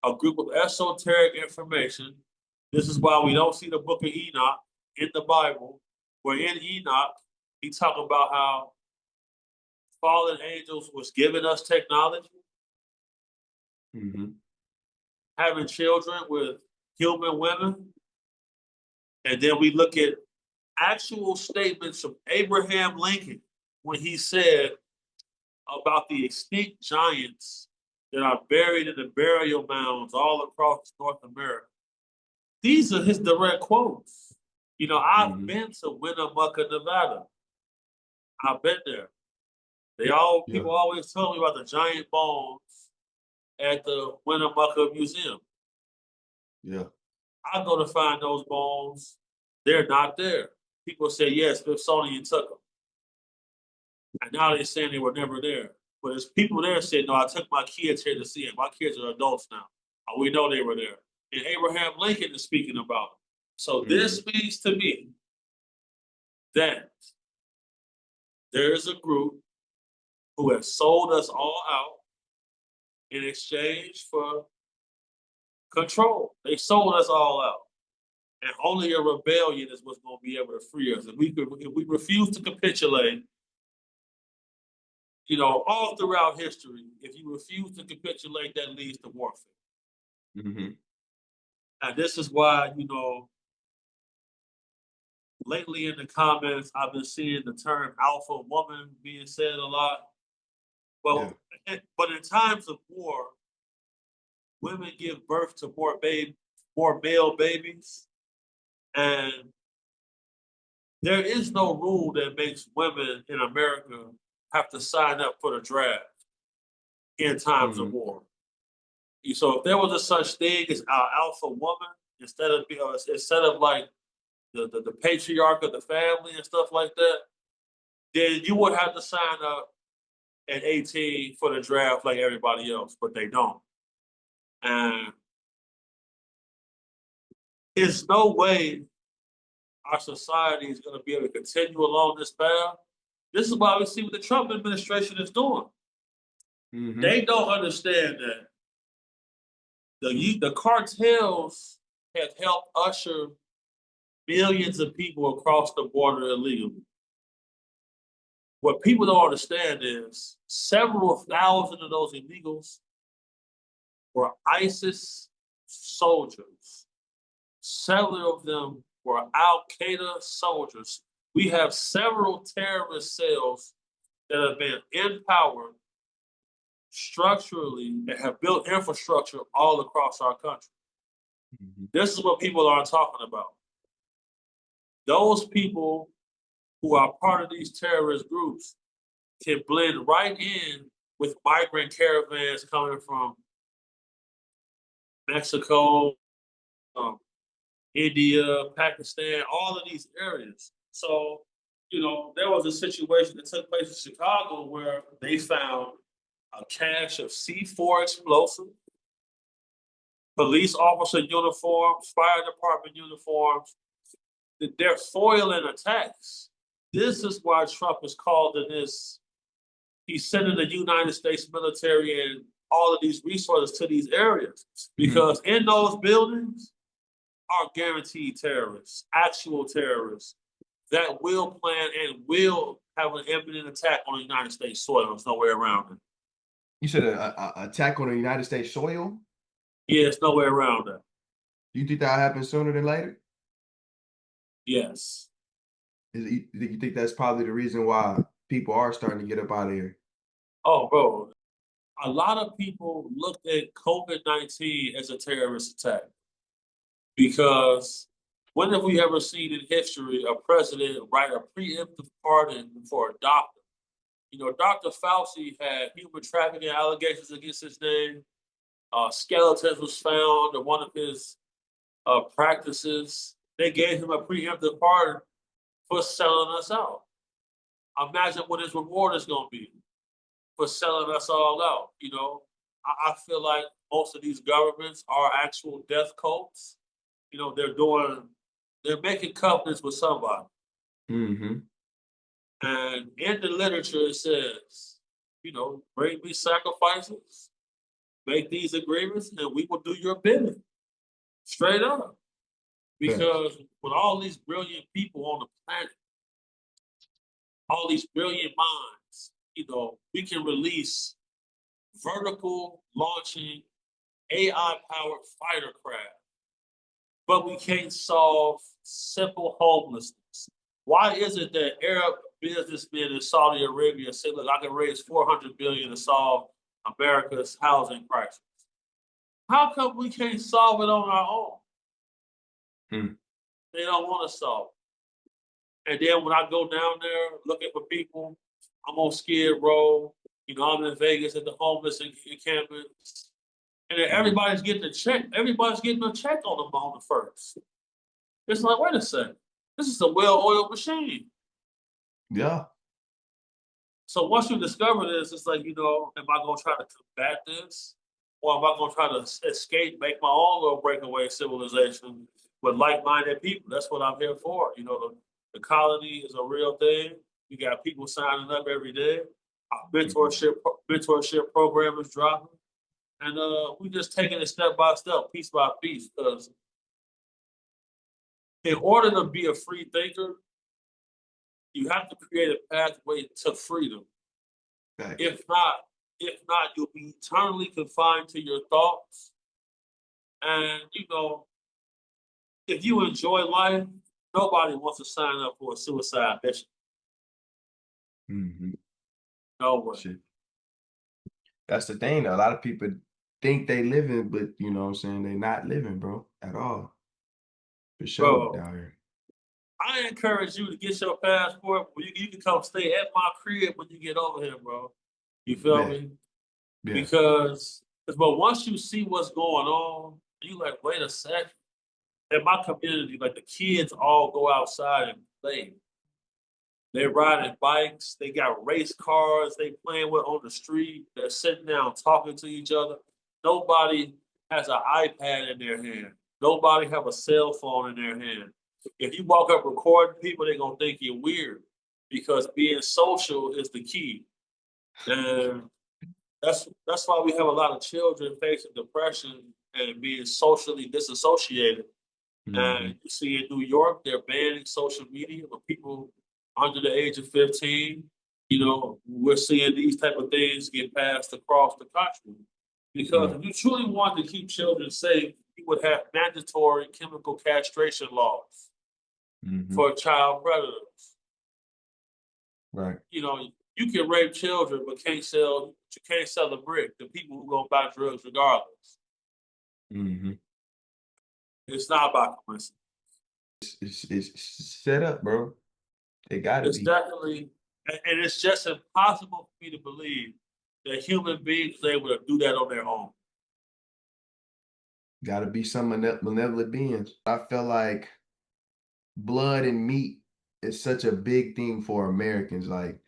a group of esoteric information. This is why we don't see the book of Enoch in the Bible, where in Enoch, he talked about how fallen angels was giving us technology, Mhm. having children with human women. And then we look at actual statements from Abraham Lincoln when he said about the extinct giants that are buried in the burial mounds all across North America. These are his direct quotes. You know, I've Mhm. been to Winnemucca, Nevada. I've been there. They all Yeah. people always tell me about the giant bones at the Winnemucca Museum. Yeah. I go to find those bones. They're not there. People say, yes, Smithsonian took them. And now they're saying they were never there. But there's people there saying, no, I took my kids here to see it. My kids are adults now. We know they were there. And Abraham Lincoln is speaking about it. So Mhm. this means to me that there is a group who has sold us all out in exchange for control. They sold us all out. And only a rebellion is what's going to be able to free us. If we refuse to capitulate, you know, all throughout history, if you refuse to capitulate, that leads to warfare. Mhm. And this is why, you know, lately in the comments, I've been seeing the term alpha woman being said a lot. Yeah. Well, but in times of war, women give birth to more male babies, and there is no rule that makes women in America have to sign up for the draft in times of Mhm. war. So if there was a such thing as our alpha woman, instead of like the patriarch of the family and stuff like that, then you would have to sign up at 18 for the draft like everybody else, but they don't. And there's no way our society is going to be able to continue along this path. This is why we see what the Trump administration is doing. Mhm. They don't understand that the cartels have helped usher millions of people across the border illegally. What people don't understand is several thousand of those illegals were ISIS soldiers. Several of them were Al Qaeda soldiers. We have several terrorist cells that have been empowered structurally and have built infrastructure all across our country. Mhm. This is what people aren't talking about. Those people who are part of these terrorist groups can blend right in with migrant caravans coming from Mexico, um, India, Pakistan, all of these areas. So, you know, there was a situation that took place in Chicago where they found a cache of C4 explosive, police officer uniforms, fire department uniforms. They're foiling attacks. This is why Trump is called in this. He's sending the United States military and all of these resources to these areas Mhm. because in those buildings are guaranteed terrorists, actual terrorists that will plan and will have an imminent attack on the United States soil. There's no way around it. You said a attack on the United States soil? Yeah, there's no way around it. You think that'll happen sooner than later? Yes. You think that's probably the reason why people are starting to get up out of here? Oh, bro. A lot of people looked at COVID-19 as a terrorist attack because when have we ever seen in history a president write a preemptive pardon for a doctor? You know, Dr. Fauci had human trafficking allegations against his name. skeletons was found in one of his practices. They gave him a preemptive pardon for selling us out. Imagine what his reward is going to be for selling us all out. I feel like most of these governments are actual death cults. They're making covenants with somebody. Mm-hmm. And in the literature, it says, bring me sacrifices, make these agreements, and we will do your bidding. Straight up. Facts. Because with all these brilliant people on the planet, all these brilliant minds, we can release vertical launching AI powered fighter craft, but we can't solve simple homelessness. Why is it that Arab businessmen in Saudi Arabia say, look, I can raise 400 billion to solve America's housing crisis? How come we can't solve it on our own? Mm. They don't want to solve it. And then when I go down there looking for people, I'm on Skid Row. I'm in Vegas at the homeless encampments. And then Mm-hmm. everybody's getting a check. Everybody's getting a check on the first. It's like, wait a second. This is a well-oiled machine. Yeah. So once you discover this, it's like, am I going to try to combat this? Or am I going to try to escape, make my own little breakaway civilization with like-minded people? That's what I'm here for. The colony is a real thing. You got people signing up every day. Our mentorship program is dropping. And we just taking it step by step, piece by piece, because in order to be a free thinker, you have to create a pathway to freedom. Facts. If not, you'll be eternally confined to your thoughts. And if you enjoy life, nobody wants to sign up for a suicide mission. Mm-hmm. No way. Shit. That's the thing, though. A lot of people think they living, but you know what I'm saying, they not living, bro, at all. For sure, Bro, down here. I encourage you to get your passport. You can come stay at my crib when you get over here, bro. You feel Bet. me? Yeah. But once you see what's going on, you like, wait a second. In my community, like the kids all go outside and play. They're riding bikes. They got race cars they playing with on the street. They're sitting down talking to each other. Nobody has an iPad in their hand. Nobody have a cell phone in their hand. If you walk up recording people, they're gonna think you're weird because being social is the key. And that's why we have a lot of children facing depression and being socially disassociated. Mm-hmm. And you see in New York, they're banning social media for people under the age of 15. We're seeing these type of things get passed across the country. Because Mm. if you truly want to keep children safe, you would have mandatory chemical castration laws Mm-hmm. for child predators. Right. You can rape children, but you can't sell a brick to people who gonna buy drugs regardless. Mm-hmm. It's not about coincidence. It's set up, bro. They gotta It's be. definitely, and it's just impossible for me to believe that human beings are able to do that on their own. Gotta be some malevolent beings. I feel like blood and meat is such a big thing for Americans. Like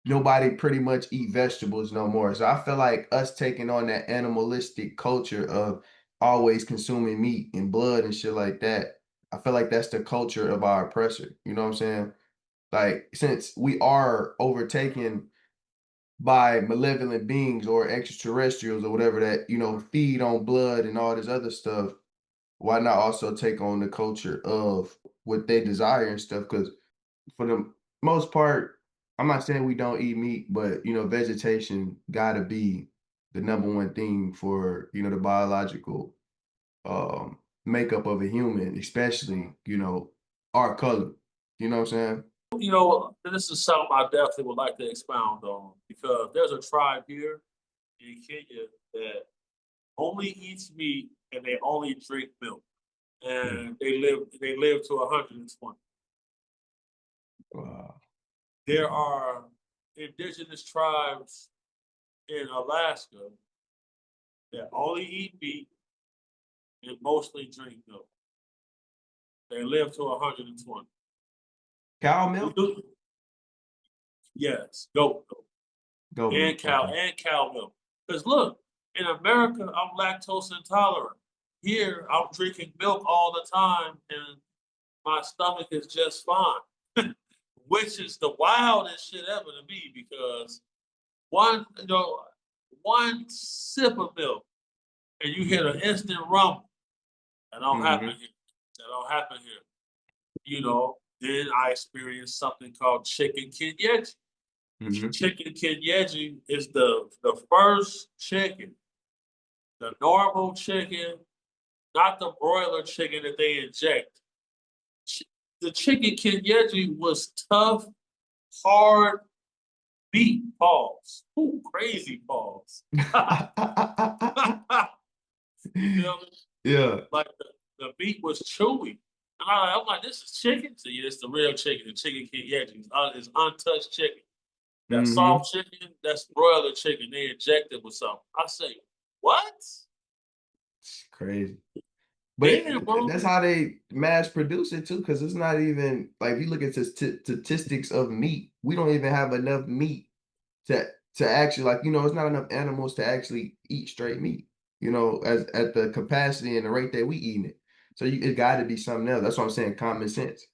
nobody pretty much eat vegetables no more. So I feel like us taking on that animalistic culture of always consuming meat and blood and shit like that. I feel like that's the culture of our oppressor. You know what I'm saying? Like since we are overtaken by malevolent beings or extraterrestrials or whatever that, feed on blood and all this other stuff, why not also take on the culture of what they desire and stuff? Because for the most part, I'm not saying we don't eat meat, but vegetation gotta be the number one thing for the biological makeup of a human, especially our color. You know what I'm saying? This is something I definitely would like to expound on because there's a tribe here in Kenya that only eats meat and they only drink milk, Mm. and they live to 120. Wow. There are indigenous tribes in Alaska that only eat meat and mostly drink milk. They live to 120. Cow We milk? do, yes, goat milk Goat milk. Okay. and cow milk. Because look, in America, I'm lactose intolerant. Here, I'm drinking milk all the time, and my stomach is just fine. Which is the wildest shit ever to me because one, you know, one sip of milk and you hit an instant rumble. That don't happen Mhm. here. That don't happen here. You know, then I experienced something called chicken kenyeji. Mhm. Chicken kenyeji is the first chicken, the normal chicken, not the broiler chicken that they inject. Ch- The chicken kenyeji was tough, hard beat. Pause. Ooh, crazy pause. You feel me? Yeah. Like the meat was chewy. And I'm like, this is chicken. So yeah, it's the real chicken. The chicken kenyeji is untouched chicken. That Mhm. soft chicken, that's broiler chicken. They inject it with something. I say, what? It's crazy. But Damn, that's bro. how they mass produce it too, because it's not even like if you look at the statistics of meat, we don't even have enough meat to actually like it's not enough animals to actually eat straight meat. As at the capacity and the rate that we eating it. So it got to be something else. That's what I'm saying. Common sense.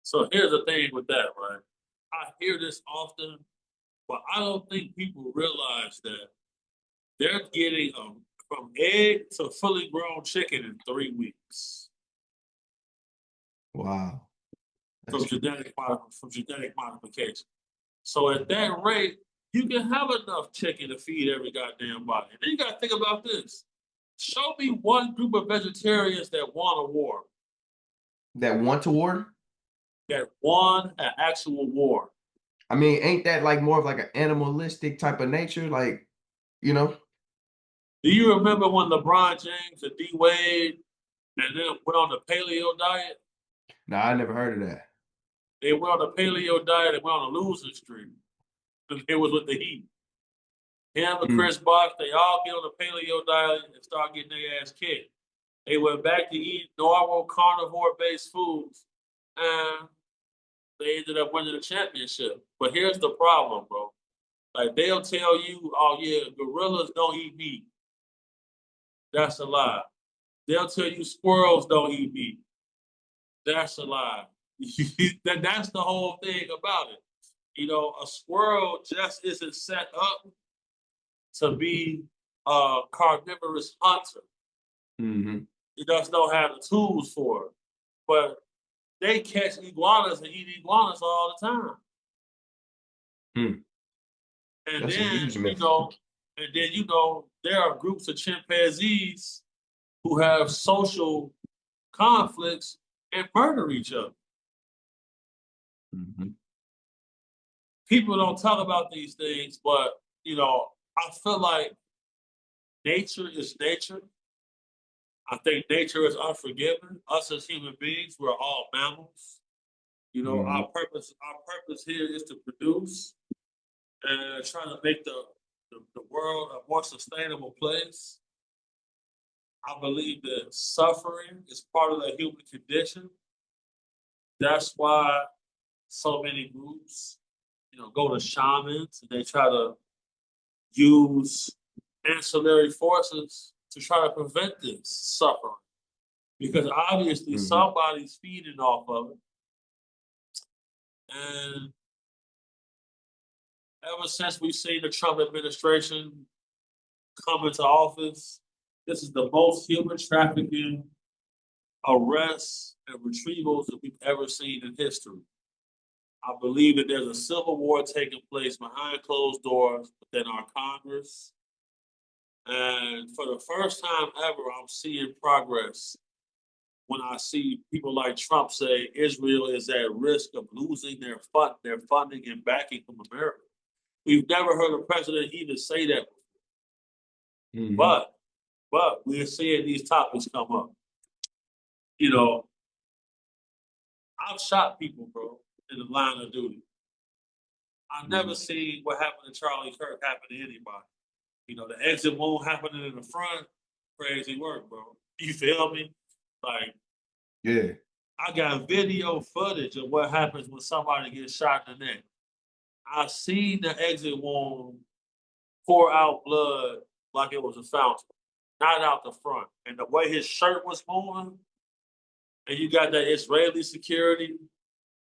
So here's the thing with that, right? I hear this often, but I don't think people realize that they're getting from egg to fully grown chicken in 3 weeks Wow, that's true. from genetic modification. So at that rate, you can have enough chicken to feed every goddamn body. And then you got to think about this. Show me one group of vegetarians that won a war, That want to war. that won an actual war. I mean, ain't that like more of like an animalistic type of nature? Like, you know? Do you remember when LeBron James and D Wade and then went on the paleo diet? Nah, I never heard of that. They went on the paleo diet and went on a losing streak. It was with the Heat. Him and Mm, Chris Bosh, they all get on the paleo diet and start getting their ass kicked. They went back to eat normal carnivore based foods and they ended up winning the championship. But here's the problem, bro. Like they'll tell you, oh yeah, gorillas don't eat meat. That's a lie. They'll tell you squirrels don't eat meat. That's a lie. That's the whole thing about it. A squirrel just isn't set up to be a carnivorous hunter. mhm, It does not have the tools for it. But they catch iguanas and eat iguanas all the time. mm. And That's a then, huge myth. there are groups of chimpanzees who have social conflicts and murder each other. Mhm, People don't talk about these things, but I feel like nature is nature. I think nature is unforgiving. Us as human beings, we're all mammals. mhm, Our purpose here is to produce and try to make the world a more sustainable place. I believe that suffering is part of the human condition. That's why so many groups, go to shamans and they try to use ancillary forces to try to prevent this suffering. Because obviously mhm, somebody's feeding off of it. And ever since we've seen the Trump administration come into office, this is the most human trafficking arrests and retrievals that we've ever seen in history. I believe that there's a civil war taking place behind closed doors within our Congress. And for the first time ever, I'm seeing progress when I see people like Trump say Israel is at risk of losing their funding and backing from America. We've never heard a president even say that, mhm, but we're seeing these topics come up. You know, I've shot people, bro, in the line of duty. I've never mhm. seen what happened to Charlie Kirk happen to anybody. You know, the exit wound happening in the front, crazy work, bro. You feel me? Like, Yeah. I got video footage of what happens when somebody gets shot in the neck. I seen the exit wound pour out blood like it was a fountain, not out the front. And the way his shirt was moving, and you got that Israeli security,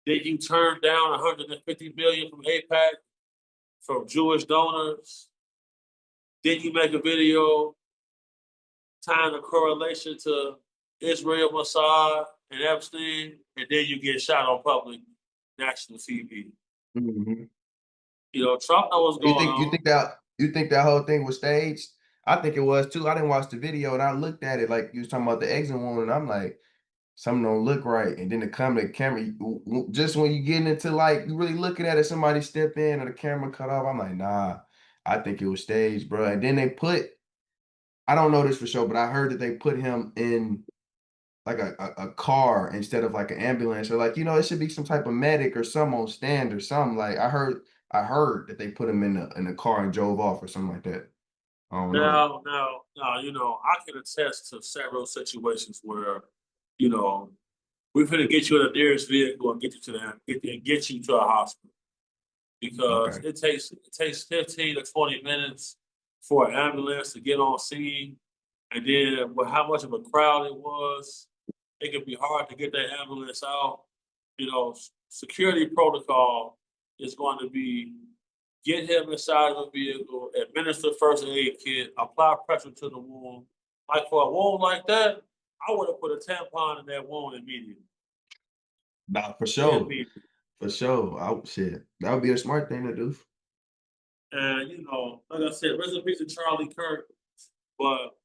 then you turned down 150 million from APAC from Jewish donors. Then you make a video tying a correlation to Israel, Mossad, and Epstein, and then you get shot on public national TV. Mhm. You know, Trump knows what's You going think on. you think that whole thing was staged? I think it was too. I didn't watch the video and I looked at it like you was talking about the exit wound, and I'm like, something don't look right. And then the camera, just when you getting into like you really looking at it, somebody step in or the camera cut off. I'm like, nah, I think it was staged, bro. And then they put, I don't know this for sure, but I heard that they put him in like a car instead of like an ambulance, or like, it should be some type of medic or some on stand or something. Like I heard that they put him in a car and drove off or something like that. I don't know though. Now, you know, I can attest to several situations where, you know, we're going to get you in the nearest vehicle and get you to get you to a hospital because Okay. it takes 15 to 20 minutes for an ambulance to get on scene, and then with how much of a crowd it was, it can be hard to get that ambulance out. You know, security protocol is going to be get him inside of the vehicle, administer first aid kit, apply pressure to the wound. Like for a wound like that, I would have put a tampon in that wound immediately. Nah, for sure. Immediately. For sure. Shit. That would be a smart thing to do. And you know, like I said, rest in peace to Charlie Kirk. But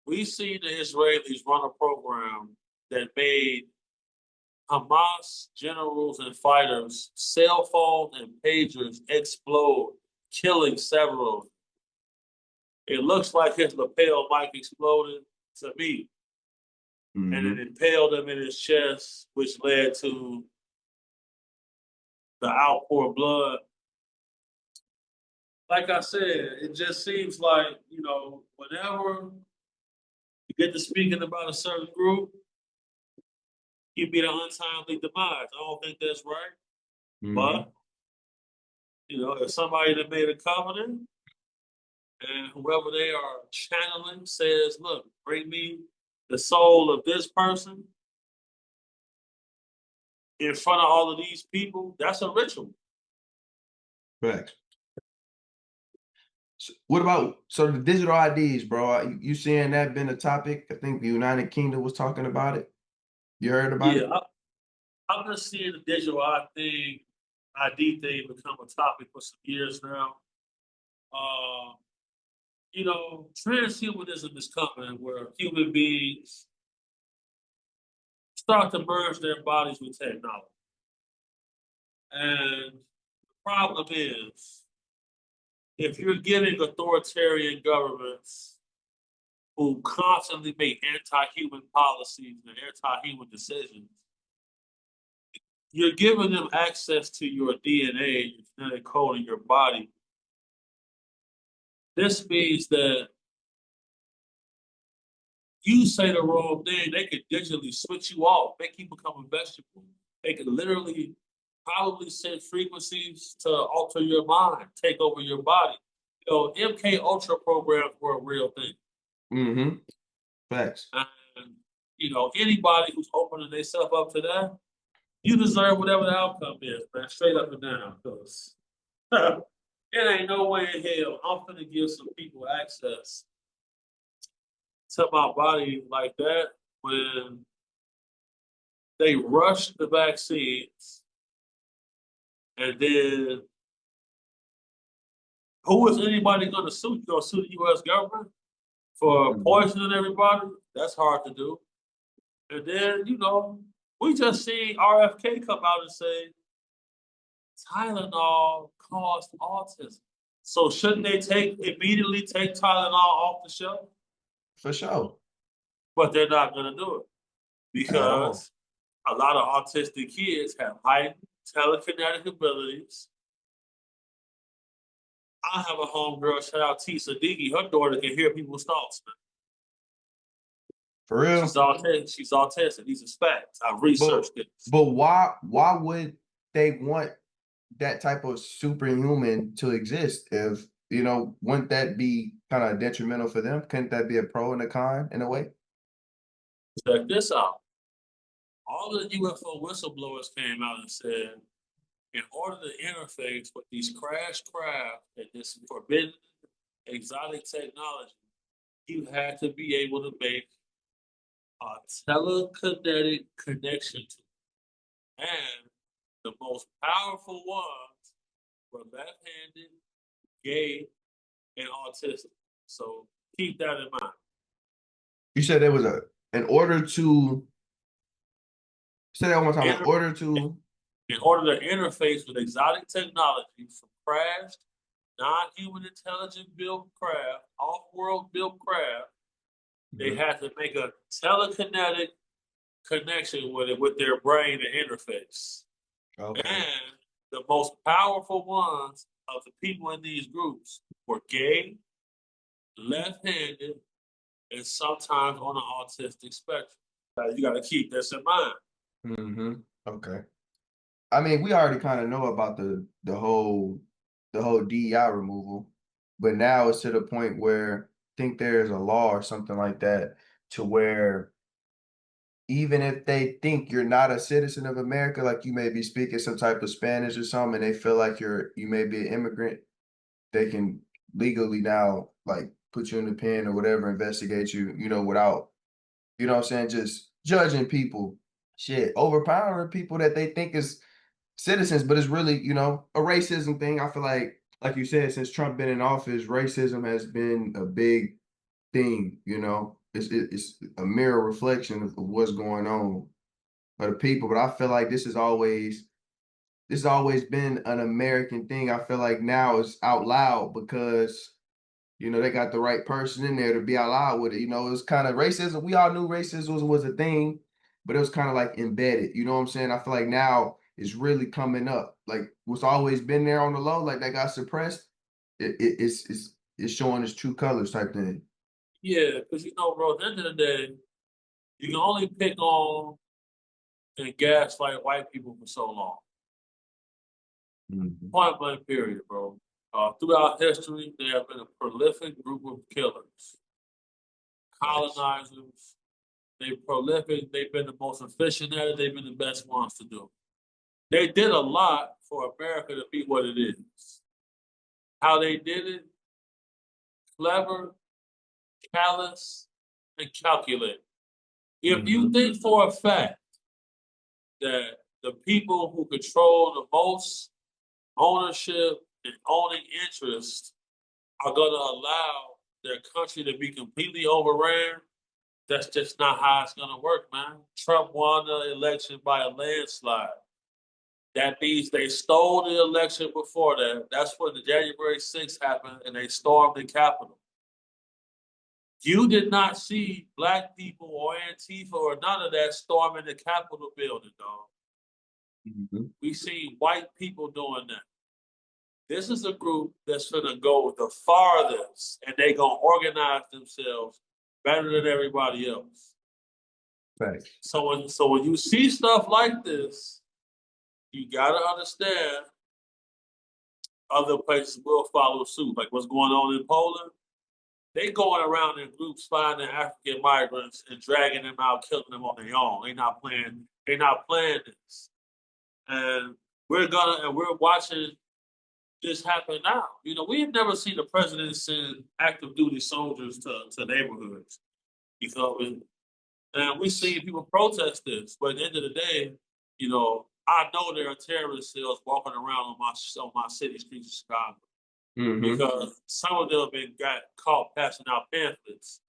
we seen the Israelis run a program that made Hamas generals and fighters' cell phones and pagers explode, killing several. It looks like his lapel mic exploded to me, and it Hmm. impaled him in his chest, which led to the outpour of blood. Like I said, it just seems like, you know, whenever you get to speaking about a certain group, you be the untimely demise. I don't think that's right. Hmm. But, you know, if somebody that made a covenant and whoever they are channeling says, look, bring me the soul of this person in front of all of these people, that's a ritual. Facts. What about the digital IDs, bro? You seeing that been a topic? I think the United Kingdom was talking about it. You heard about Yeah, it? I've been seeing the digital ID thing become a topic for some years now. Uh, you know, transhumanism is coming where human beings start to merge their bodies with technology. And the problem is, if you're giving authoritarian governments who constantly make anti-human policies and anti-human decisions, you're giving them access to your DNA, your genetic code in your body. This means that you say the wrong thing, they could digitally switch you off, make you become a vegetable. They could literally probably send frequencies to alter your mind, take over your body. You know, MK Ultra programs were a real thing. Mm-hmm. Facts. And you know, anybody who's opening themselves up to that, you deserve whatever the outcome is, man, straight up and down. Because it ain't no way in hell I'm gonna give some people access to my body like that when they rush the vaccines, and then who is anybody going to sue? You going to sue the U.S. government for Mhm. poisoning everybody? That's hard to do. And then, you know, we just see RFK come out and say Tylenol caused autism. So shouldn't they immediately take Tylenol off the shelf? For sure. But they're not going to do it At all. because a lot of autistic kids have heightened telekinetic abilities. I have a homegirl, shout out T. Sadiki, her daughter can hear people's thoughts, man. For She's real. autistic. She's autistic. These are facts. I've But researched this. but why would they want that type of superhuman to exist? If wouldn't that be kind of detrimental for them? Couldn't that be a pro and a con in a way? Check this out. All the UFO whistleblowers came out and said, in order to interface with these crash craft and this forbidden exotic technology, you had to be able to make a telekinetic connection to it. And the most powerful ones were left-handed, gay, and autistic. So keep that in mind. You said there was a in order to say that one more time. In Inter- order to in order to interface with exotic technology from crashed, non-human intelligent built craft, off-world built craft, they Mhm. had to make a telekinetic connection with it with their brain to interface. Okay. And the most powerful ones of the people in these groups were gay, left-handed, and sometimes on the autistic spectrum. You got to keep this in mind. Okay. I mean, we already kind of know about the whole DEI removal, but now it's to the point where I think there's a law or something like that to where even if they think you're not a citizen of America, like you may be speaking some type of Spanish or something, and they feel like you may be an immigrant, they can legally now like put you in the pen or whatever, investigate you, without, what I'm saying, just judging people, shit, overpowering people that they think is citizens, but it's really, a racism thing. I feel like you said, since Trump been in office, racism has been a big thing, it's a mirror reflection of what's going on for the people. But I feel like this has always been an American thing. I feel like now it's out loud because they got the right person in there to be out loud with it. It's kind of racism. We all knew racism was a thing, but it was kind of like embedded. You know what I'm saying? I feel like now it's really coming up. Like what's always been there on the low, like that got suppressed. It's showing its true colors type thing. Yeah, because bro, at the end of the day, you can only pick on and gaslight white people for so long. Mhm. Point blank period, bro. Throughout history, they have been a prolific group of killers, Facts. colonizers. They're prolific. They've been the most efficient at it. They've been the best ones to do. They did a lot for America to be what it is. How they did it, clever, callous, and calculated. If you Mhm. think for a fact that the people who control the most ownership and owning interest are going to allow their country to be completely overran, that's just not how it's going to work, man. Trump won the election by a landslide. That means they stole the election before that. That's when the January 6th happened and they stormed the Capitol. You did not see black people or Antifa or none of that storming the Capitol building, dog. Mhm. We see white people doing that. This is a group that's going to go the farthest and they going to organize themselves better than everybody else. Facts. So when you see stuff like this, you got to understand other places will follow suit. Like what's going on in Poland, they going around in groups finding African migrants and dragging them out, killing them on their own. They not playing. They not playing this, and we're watching this happen now. We've never seen the president send active duty soldiers to neighborhoods. You feel me? And we see people protest this, but at the end of the day, I know there are terrorist cells walking around on my city streets of Chicago Mhm. because some of them have got caught passing out pamphlets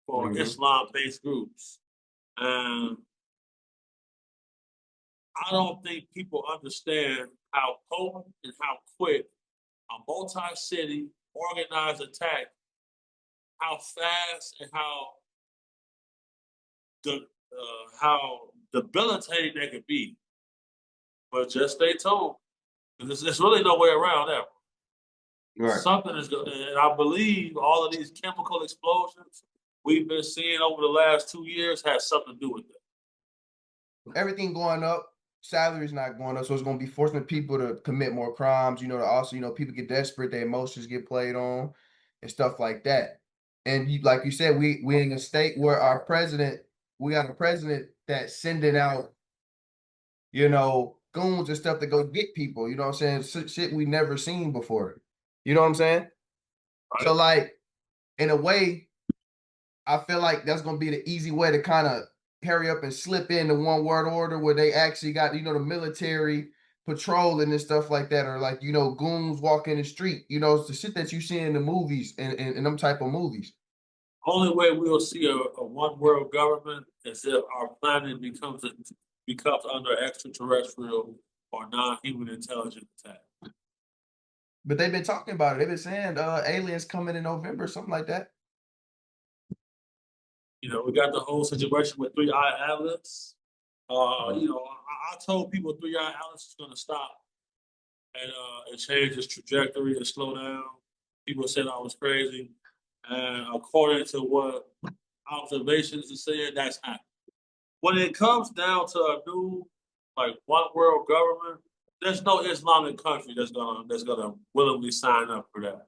for Mhm. Islam-based groups. And I don't think people understand how potent and how quick a multi-city organized attack, how fast and how debilitating they could be. But just stay tuned. There's really no way around that. Right. Something is going, and I believe all of these chemical explosions we've been seeing over the last 2 years has something to do with it. Everything going up, salary's not going up, so it's gonna be forcing people to commit more crimes, to also, people get desperate, their emotions get played on and stuff like that. And like you said, we in a state where we got a president that's sending out, goons and stuff to go get people, you know what I'm saying? Shit we never seen before. You know what I'm saying? So Right? like in a way, I feel like that's gonna be the easy way to kind of hurry up and slip in the one world order where they actually got, the military patrolling and stuff like that, or like, goons walking the street. It's the shit that you see in the movies and them type of movies. Only way we'll see a one world government is if our planet becomes under extraterrestrial or non-human intelligent attack. But they've been talking about it. They've been saying aliens coming in November, something like that. We got the whole situation with Three Eye Atlas. Mhm. I told people Three Eye Atlas is going to stop and change its trajectory and slow down. People said I was crazy, and according to what observations are saying, that's happening. When it comes down to a new, like one world government, there's no Islamic country that's gonna willingly sign up for that. Mhm.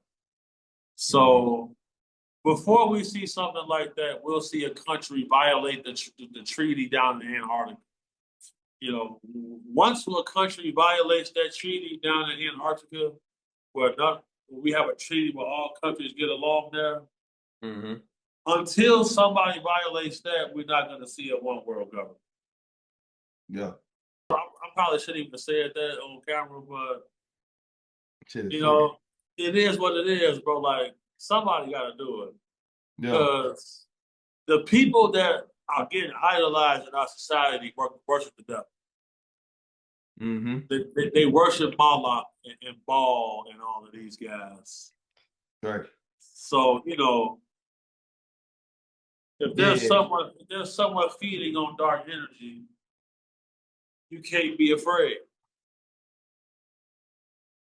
So before we see something like that, we'll see a country violate the treaty down in Antarctica. Once a country violates that treaty down in Antarctica, where not we have a treaty where all countries get along there. Mhm. Until somebody violates that, we're not going to see a one world government. Yeah. I probably shouldn't even say that on camera, but Shit is you funny. know, it is what it is, bro. Like somebody got to do it Yeah. because the people that are getting idolized in our society worship the devil. Mhm. They worship Moloch and Baal and all of these guys. Right. So if there's Yeah. someone feeding on dark energy, you can't be afraid.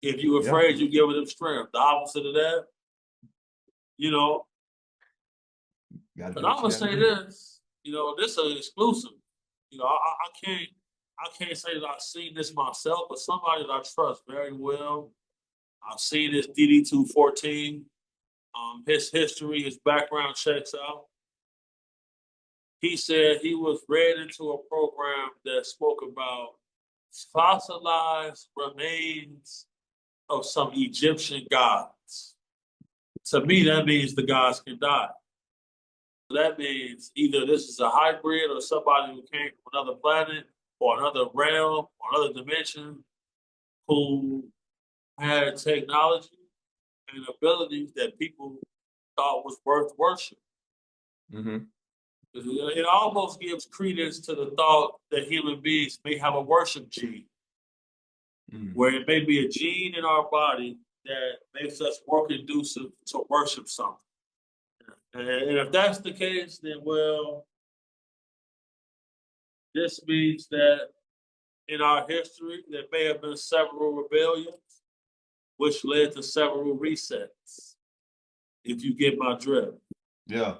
If you're Yeah. afraid, you give them strength. The opposite of that, you know. Gotta But do I'm what you gonna gotta say do. this, this is exclusive. I can't say that I've seen this myself, but somebody that I trust very well. I've seen this DD-214. His history, his background checks out. He said he was read into a program that spoke about fossilized remains of some Egyptian gods. To me, that means the gods can die. That means either this is a hybrid or somebody who came from another planet or another realm or another dimension who had technology and abilities that people thought was worth worship. Mhm. It almost gives credence to the thought that human beings may have a worship gene, Mhm. where it may be a gene in our body that makes us more conducive to worship something. And if that's the case, then well, this means that in our history, there may have been several rebellions, which led to several resets, if you get my drift. Yeah.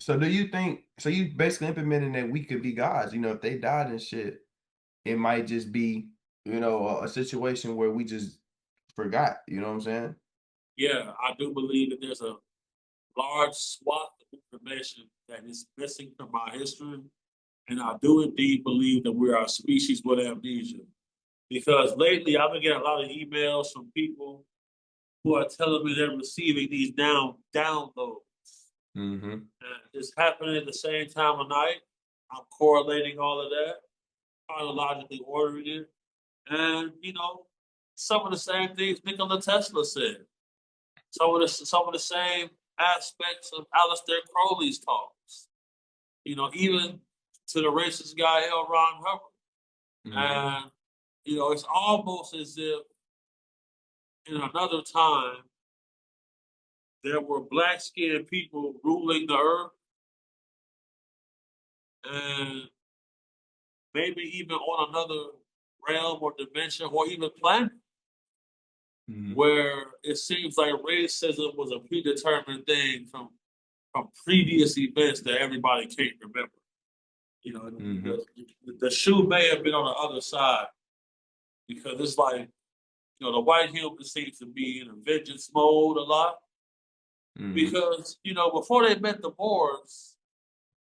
So do you think so you basically implementing that we could be gods, if they died and shit, it might just be, a situation where we just forgot, you know what I'm saying? Yeah, I do believe that there's a large swath of information that is missing from our history. And I do indeed believe that we are a species with amnesia. Because lately I've been getting a lot of emails from people who are telling me they're receiving these downloads. Mhm. And it's happening at the same time of night. I'm correlating all of that, chronologically ordering it. And, some of the same things Nikola Tesla said. Some of the same aspects of Aleister Crowley's talks. Even to the racist guy L. Ron Hubbard. Mhm. And, it's almost as if in another time there were black skinned people ruling the earth and maybe even on another realm or dimension or even planet. where it seems like racism was a predetermined thing from previous events that everybody can't remember. You know, the shoe may have been on the other side because it's like, you know, the white human seems to be in a vengeance mode a lot because, you know, before they met the Moors,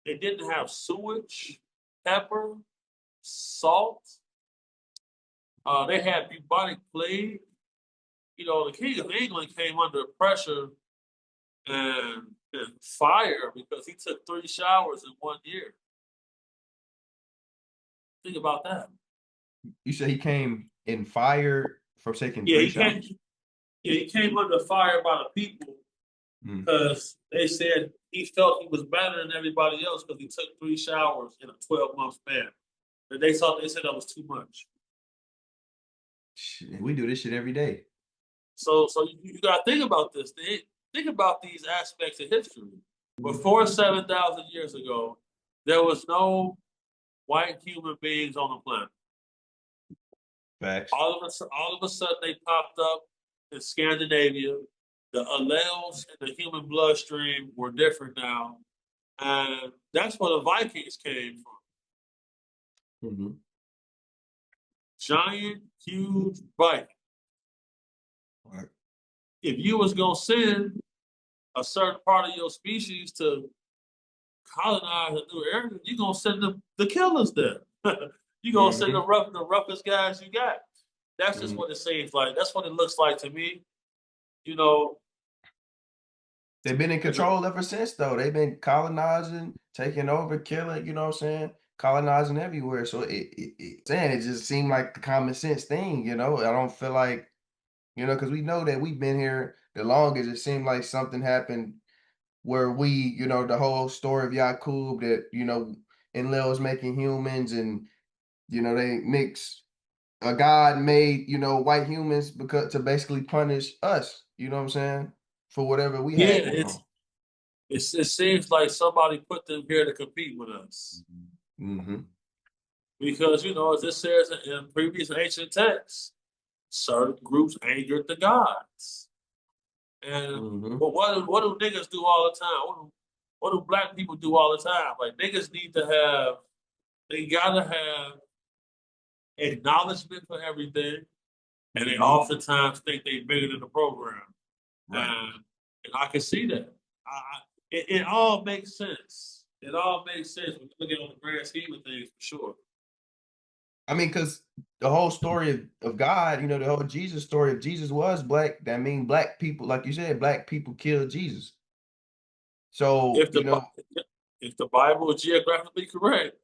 they didn't have sewage, pepper, salt. They had bubonic plague. You know, the King of England came under pressure and fire because he took 3 showers in 1 year. Think about that. You said he came in fire for taking Yeah, 3 showers? he came under fire by the people Mm. because they said he felt he was better than everybody else because he took 3 showers in a 12-month span. And they said that was too much. Shit, we do this shit every day. So you gotta think about this. Think about these aspects of history. Before 7,000 years ago, there was no white human beings on the planet. Facts. All of a sudden, they popped up in Scandinavia. The alleles in the human bloodstream were different now, and that's where the Vikings came from. Mm-hmm. Giant, huge Viking. Right. If you was gonna send a certain part of your species to colonize a new area, you're gonna send the killers there. You're gonna send Mm-hmm. the roughest guys you got. That's just Mm-hmm. what it seems like. That's what it looks like to me. You know, They've been in and the, control ever since, though. They've been colonizing, taking over, killing, you know what I'm saying? Colonizing everywhere. So it just seemed like the common sense thing, you know? I don't feel like, you know, because we know that we've been here the longest. It seemed like something happened where we, you know, the whole story of Yakub that, you know, Enlil's making humans and, you know, they mix a God made, you know, white humans because to basically punish us, you know what I'm saying? For whatever we yeah, had going on. it seems like somebody put them here to compete with us Mm-hmm. because you know, as it says in previous ancient texts, certain groups angered the gods. And Mm-hmm. but what do niggas do all the time? What do black people do all the time? Like niggas need to have they gotta have acknowledgement for everything, and they Mm-hmm. oftentimes think they bigger than the program. Right. And I can see that. It all makes sense. It all makes sense when you look at it on the grand scheme of things, for sure. I mean, because the whole story of God, you know, the whole Jesus story, if Jesus was black, that mean black people, like you said, black people killed Jesus. So, If the you know, if the Bible is geographically correct,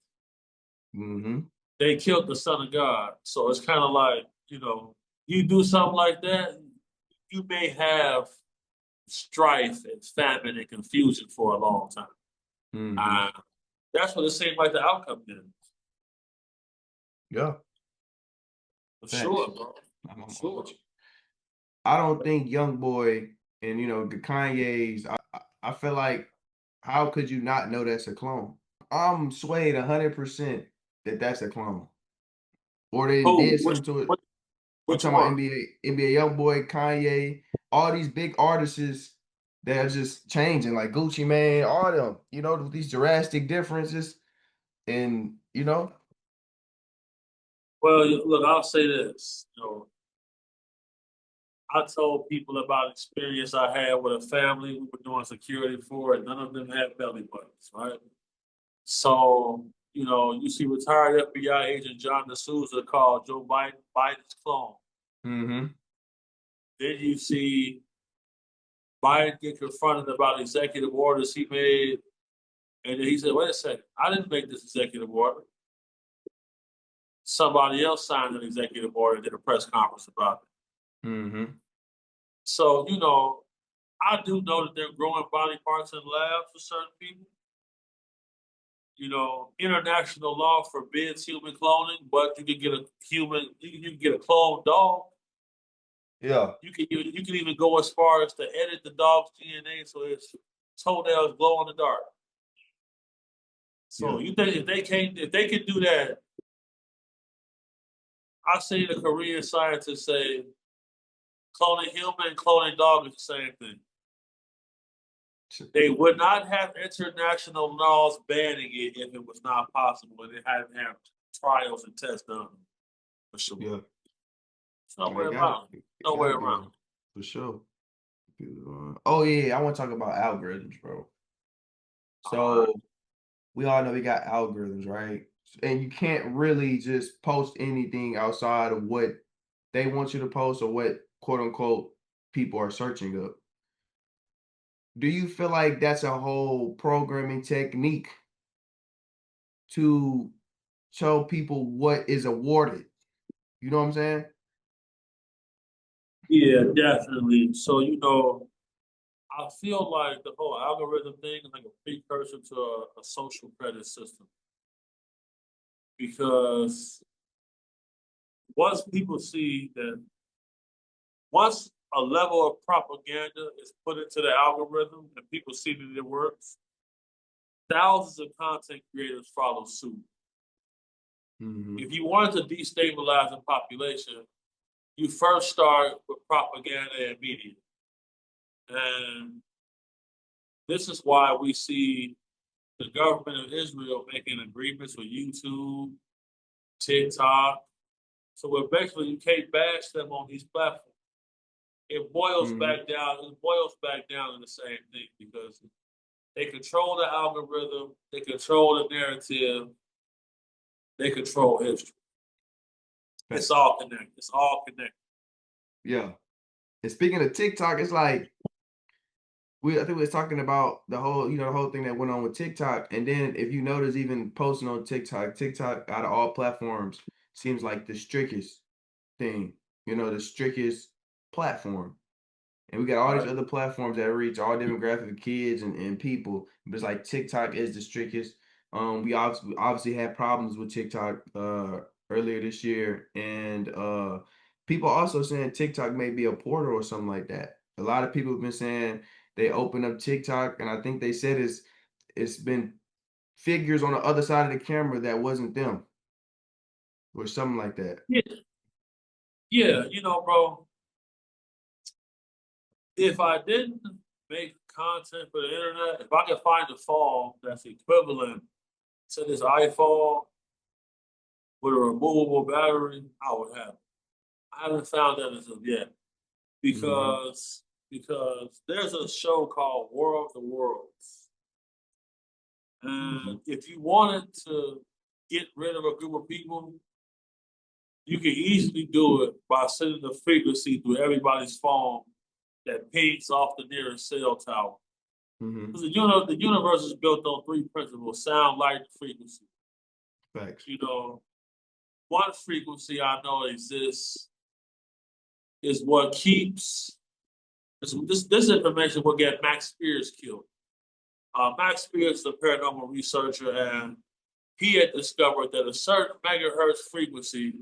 mm-hmm. they killed the Son of God. So it's kind of like you know, you do something like that, you may have strife and famine and confusion for a long time. Mm-hmm. Uh, that's what it seemed like the outcome is. Yeah. For Facts. sure, bro. For I'm sure. with you. I don't think Young Boy and you know the Kanye's. I feel like how could you not know that's a clone? I'm swayed 100% that that's a clone, or they Who? did something to it. I'm Which talking about one? NBA Young Boy, Kanye, all these big artists that are just changing, like Gucci Mane, all them. You know these drastic differences, and you know. Well, look, I'll say this. You know, I told people about experience I had with a family we were doing security for, and none of them had belly buttons, right? So, you know, you see retired FBI agent John D'Souza called Joe Biden Biden's clone. Mm-hmm. Then you see Biden get confronted about executive orders he made, and then he said, "Wait a second, I didn't make this executive order. Somebody else signed an executive order and did a press conference about it." Mm-hmm. So, you know, I do know that they're growing body parts in labs for certain people. You know, international law forbids human cloning, but you can get a you can get a cloned dog. Yeah. You can even go as far as to edit the dog's DNA so its toenails glow in the dark. Yeah. So you think if they can do that, I see the Korean scientists say Cloning human and cloning dog is the same thing. They would not have international laws banning it if it was not possible, and they hadn't have trials and tests done for sure. Yeah. There's no And way they got around it. it. No way Gotta be around on it. for sure. Oh yeah, I want to talk about algorithms, bro. All right. So we all know we got algorithms, right? And you can't really just post anything outside of what they want you to post or what quote unquote people are searching up. Do you feel like that's a whole programming technique to show people what is awarded? You know what I'm saying? Yeah, definitely. So, I feel like the whole algorithm thing is like a precursor to a social credit system because once people see that, once a level of propaganda is put into the algorithm and people see that it works, thousands of content creators follow suit. Hmm. If you wanted to destabilize a population, you first start with propaganda and media. And this is why we see the government of Israel making agreements with YouTube, TikTok. So where basically you can't bash them on these platforms. It boils Hmm. back down. It boils back down to the same thing because they control the algorithm, they control the narrative, they control history. It's Facts. all connected. It's all connected. Yeah. And speaking of TikTok, it's like I think we was talking about the whole, the whole thing that went on with TikTok. And then if you notice, even posting on TikTok, TikTok out of all platforms seems like the strictest thing, the strictest platform. And we got all these Right? other platforms that reach all demographic of kids and people. But it's like TikTok is the strictest. We obviously had problems with TikTok earlier this year. And people also saying TikTok may be a portal or something like that. A lot of people have been saying they opened up TikTok, and I think they said it's been figures on the other side of the camera that wasn't them or something like that. Yeah. Yeah, bro, if I didn't make content for the internet, if I could find a phone that's equivalent to this iPhone with a removable battery, I would have it. I haven't found that as of yet Hmm. because there's a show called War of the Worlds. Hmm. And if you wanted to get rid of a group of people, you can easily do it by sending a frequency through everybody's phone that pings off the nearest cell tower. Hmm. Because the universe is built on three principles: sound, light, and frequency. Facts. You know, one frequency I know exists is what keeps this information will get Max Spears killed. Max Spears is a paranormal researcher, and he had discovered that a certain megahertz frequency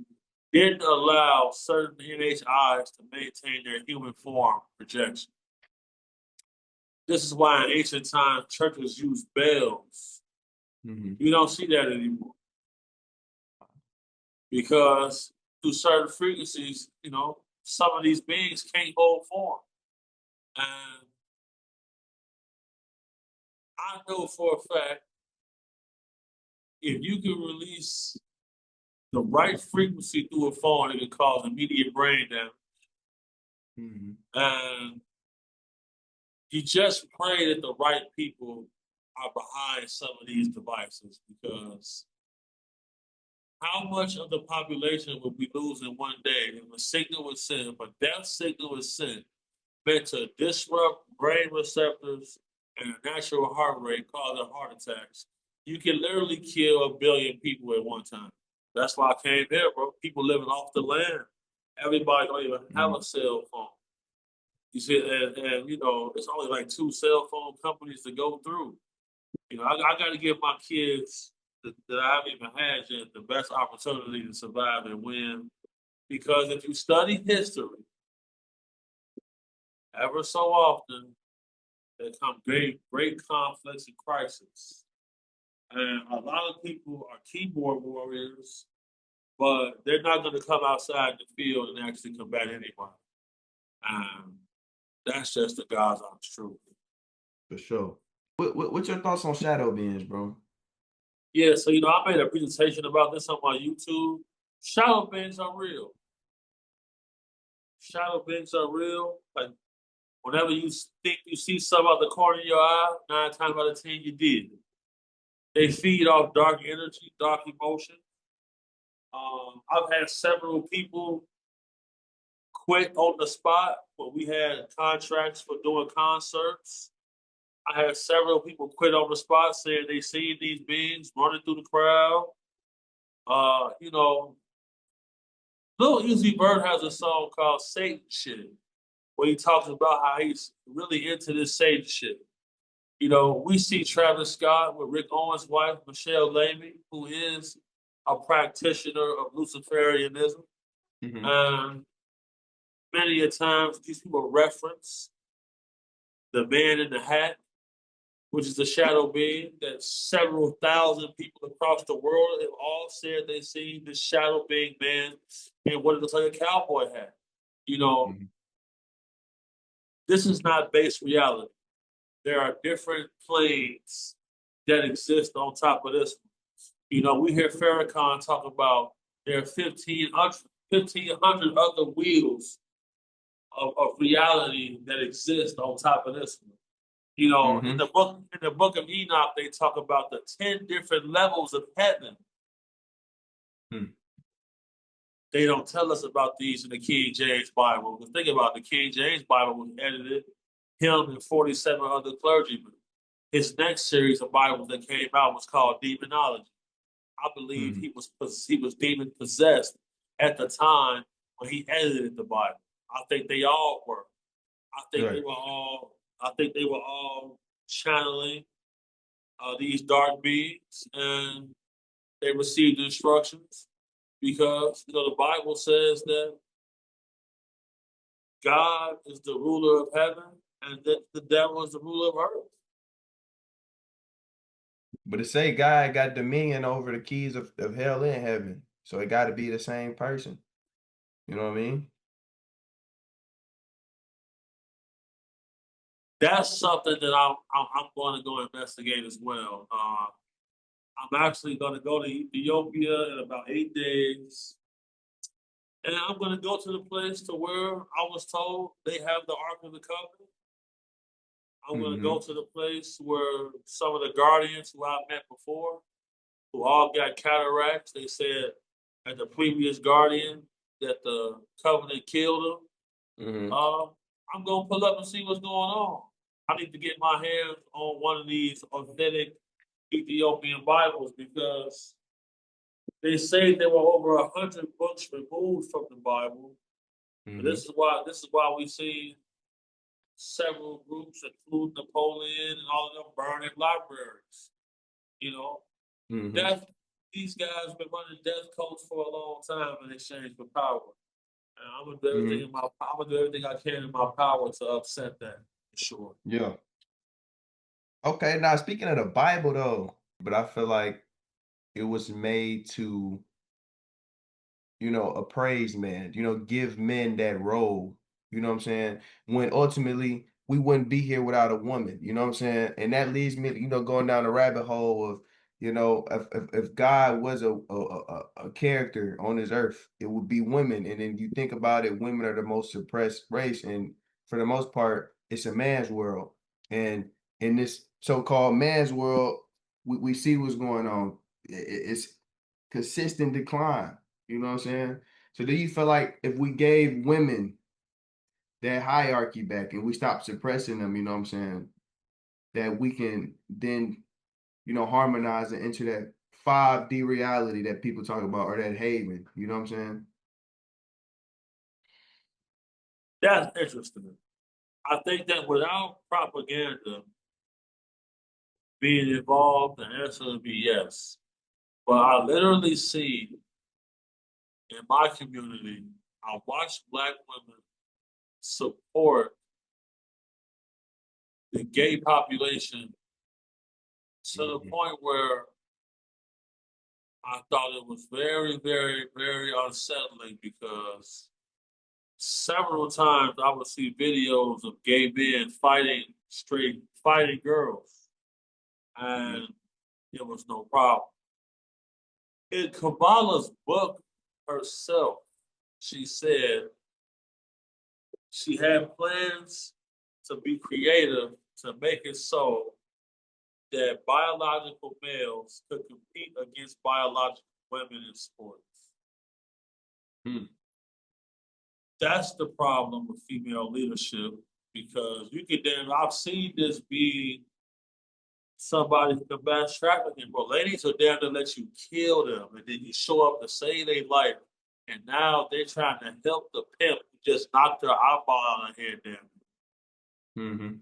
didn't allow certain NHIs to maintain their human form projection. This is why in ancient times churches used bells. Hmm. You don't see that anymore because through certain frequencies, some of these beings can't hold form. And I know for a fact if you can release the right frequency through a phone, it can cause immediate brain damage. Hmm. And you just pray that the right people are behind some of these devices because how much of the population would we lose in one day if a signal was sent, if a death signal was sent, meant to disrupt brain receptors and a natural heart rate, causing heart attacks? You can literally kill 1 billion people at one time. That's why I came here, bro. People living off the land. Everybody don't even have a cell phone. You see, and it's only like two cell phone companies to go through. I got to give my kids that I haven't even had yet the best opportunity to survive and win. Because if you study history, ever so often there come great conflicts and crises. And a lot of people are keyboard warriors, but they're not going to come outside the field and actually combat anybody. And that's just the God's honest truth. For sure. What's your thoughts on shadow beings, bro? Yeah, so I made a presentation about this on my YouTube. Shadow beings are real. Shadow beings are real. Like whenever you think you see something out the corner of your eye, 9 times out of 10 you did. They feed off dark energy, dark emotion. I've had several people quit on the spot when we had contracts for doing concerts. I had several people quit on the spot saying they seen these beings running through the crowd. You know, Lil Uzi Vert has a song called Satan Shit, where he talks about how he's really into this Satan shit. We see Travis Scott with Rick Owens' wife, Michelle Levy, who is a practitioner of Luciferianism. Hmm. And many a times these people reference the man in the hat, which is a shadow being that several thousand people across the world have all said they see this shadow being man in what it looks like a cowboy hat. You know, Hmm. this is not base reality. There are different planes that exist on top of this. We hear Farrakhan talk about there are 1,500 other wheels of reality that exist on top of this one. In Hmm. the book of Enoch, they talk about the 10 different levels of heaven. Hmm. They don't tell us about these in the King James Bible. Because think about it, the King James Bible was edited, him and 47 other clergymen. His next series of Bibles that came out was called Demonology. I believe Hmm. he was demon possessed at the time when he edited the Bible. I think they all were. I think they Right. were all. I think they were all channeling these dark beings, and they received instructions because the Bible says that God is the ruler of heaven and that the devil is the ruler of earth. But it say God got dominion over the keys of hell and heaven. So it got to be the same person. You know what I mean? That's something that I'm going to go investigate as well. I'm actually going to go to Ethiopia in about 8 days, and I'm going to go to the place to where I was told they have the Ark of the Covenant. I'm going to go Hmm. to the place where some of the guardians who I've met before, who all got cataracts, they said at the previous guardian that the covenant killed them. Hmm. Uh, I'm gonna pull up and see what's going on. I need to get my hands on one of these authentic Ethiopian Bibles because they say there were over 100 books removed from the Bible. But Hmm. this is why we see several groups, including Napoleon and all of them, burning libraries. You know, Hmm. death. These guys been running death cults for a long time in exchange for power. And Hmm. I'm gonna do everything I can in my power to upset that. For sure. Yeah. Okay. Now speaking of the Bible though, but I feel like it was made to, appraise man, give men that role, you know what I'm saying? When ultimately we wouldn't be here without a woman, you know what I'm saying? And that leads me, going down the rabbit hole of, if God was a character on this earth, it would be women. And then you think about it, women are the most suppressed race. And for the most part, it's a man's world. And in this so-called man's world, we see what's going on. It's consistent decline. You know what I'm saying? So do you feel like if we gave women that hierarchy back and we stop suppressing them, you know what I'm saying, that we can then, harmonize it into that 5D reality that people talk about or that haven, you know what I'm saying? That's interesting. I think that without propaganda being involved, the answer would be yes. But I literally see in my community, I watch Black women support the gay population to the Mhm. point where I thought it was very, very, very unsettling because several times I would see videos of gay men fighting girls, and it was no problem. In Kabbalah's book herself, she said she had plans to be creative to make it so that biological males could compete against biological women in sports. Hmm. That's the problem with female leadership because you could then I've seen this be somebody who combats trafficking, but ladies are there to let you kill them, and then you show up to save their life, and now they're trying to help the pimp who just knocked their eyeball out of head down. Mm-hmm.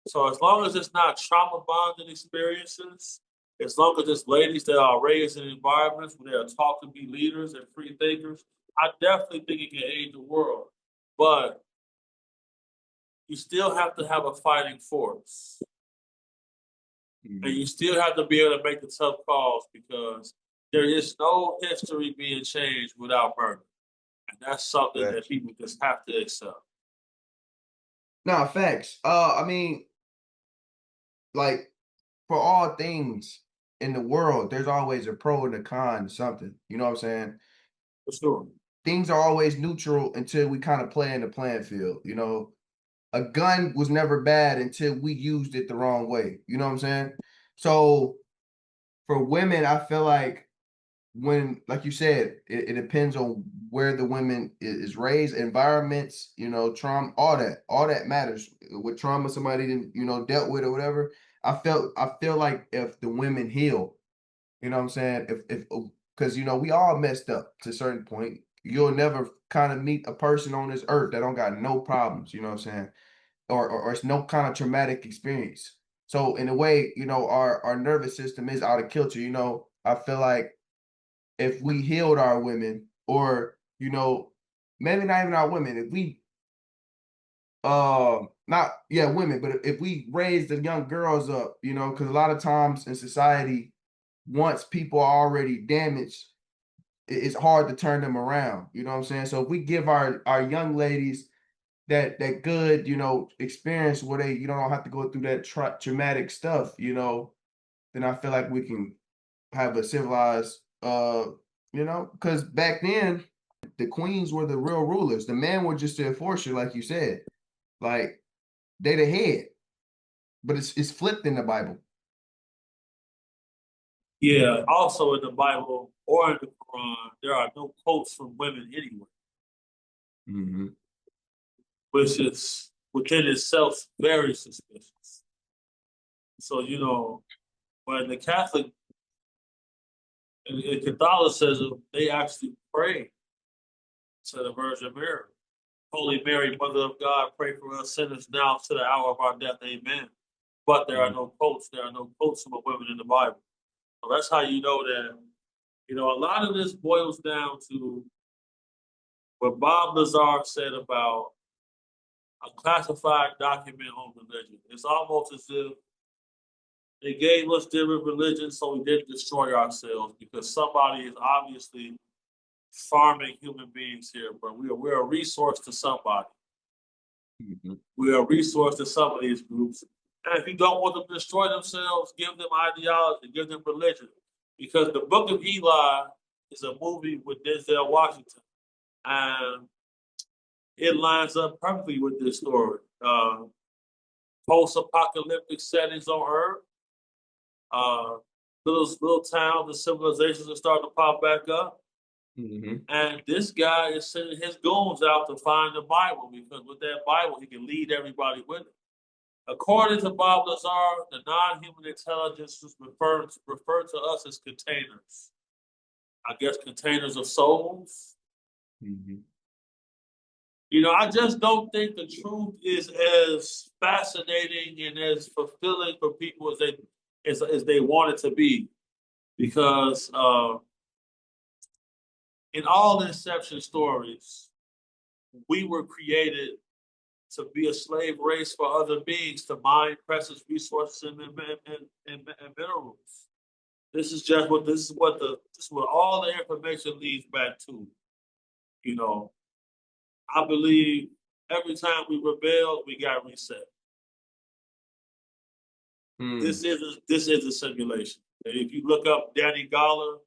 So as long as it's not trauma bonding experiences, as long as it's ladies that are raised in environments where they are taught to be leaders and free thinkers, I definitely think it can aid the world. But you still have to have a fighting force. And you still have to be able to make the tough calls because there is no history being changed without murder. And that's something that Facts. people just have to accept. Nah, facts. I mean, like for all things in the world, there's always a pro and a con to something. You know what I'm saying? For sure. Things are always neutral until we kind of play in the playing field. You know, a gun was never bad until we used it the wrong way. You know what I'm saying? So for women, I feel like when, like you said, it depends on where the woman is raised, environments, you know, trauma, all that matters. With trauma somebody didn't, you know, dealt with or whatever. I feel like if the women heal, you know what I'm saying? If because you know, we all messed up to a certain point. You'll never kind of meet a person on this earth that don't got no problems, you know what I'm saying? Or it's no kind of traumatic experience. So in a way, you know, our nervous system is out of kilter. You know, I feel like if we healed our women, or you know, maybe not even our women, if we not yeah women, but if we raise the young girls up, you know, because a lot of times in society, once people are already damaged, it's hard to turn them around. You know what I'm saying? So if we give our young ladies that good, you know, experience where they, you know, don't have to go through that traumatic stuff, you know, then I feel like we can have a civilized, you know, because back then the queens were the real rulers. The men were just the enforcer, like you said, like they the head, but it's flipped in the Bible. Yeah. Also in the Bible or in the Quran, there are no quotes from women anyway, Hmm. which is within itself very suspicious. So, when the Catholic in Catholicism, they actually pray to the Virgin Mary. Holy Mary, Mother of God, pray for us sinners now to the hour of our death. Amen. But there are Hmm. no quotes. There are no quotes from a women in the Bible. So that's how you know that, a lot of this boils down to what Bob Lazar said about a classified document on religion. It's almost as if they gave us different religions so we didn't destroy ourselves because somebody is obviously farming human beings here, but we're a resource to somebody. Hmm. We're a resource to some of these groups. And if you don't want them to destroy themselves, give them ideology, give them religion. Because the Book of Eli is a movie with Denzel Washington. And it lines up perfectly with this story. Post-apocalyptic settings on Earth, uh, little towns and civilizations are starting to pop back up. Hmm. And this guy is sending his goons out to find the Bible because with that Bible, he can lead everybody with it. According to Bob Lazar, the non-human intelligence is referred to us as containers. I guess containers of souls. Hmm. I just don't think the truth is as fascinating and as fulfilling for people as they want it to be. Because in all Inception stories, we were created to be a slave race for other beings to mine precious resources and minerals. This is what all the information leads back to. You know, I believe every time we rebel, we got reset. Hmm. This is a simulation. And if you look up Danny Goller,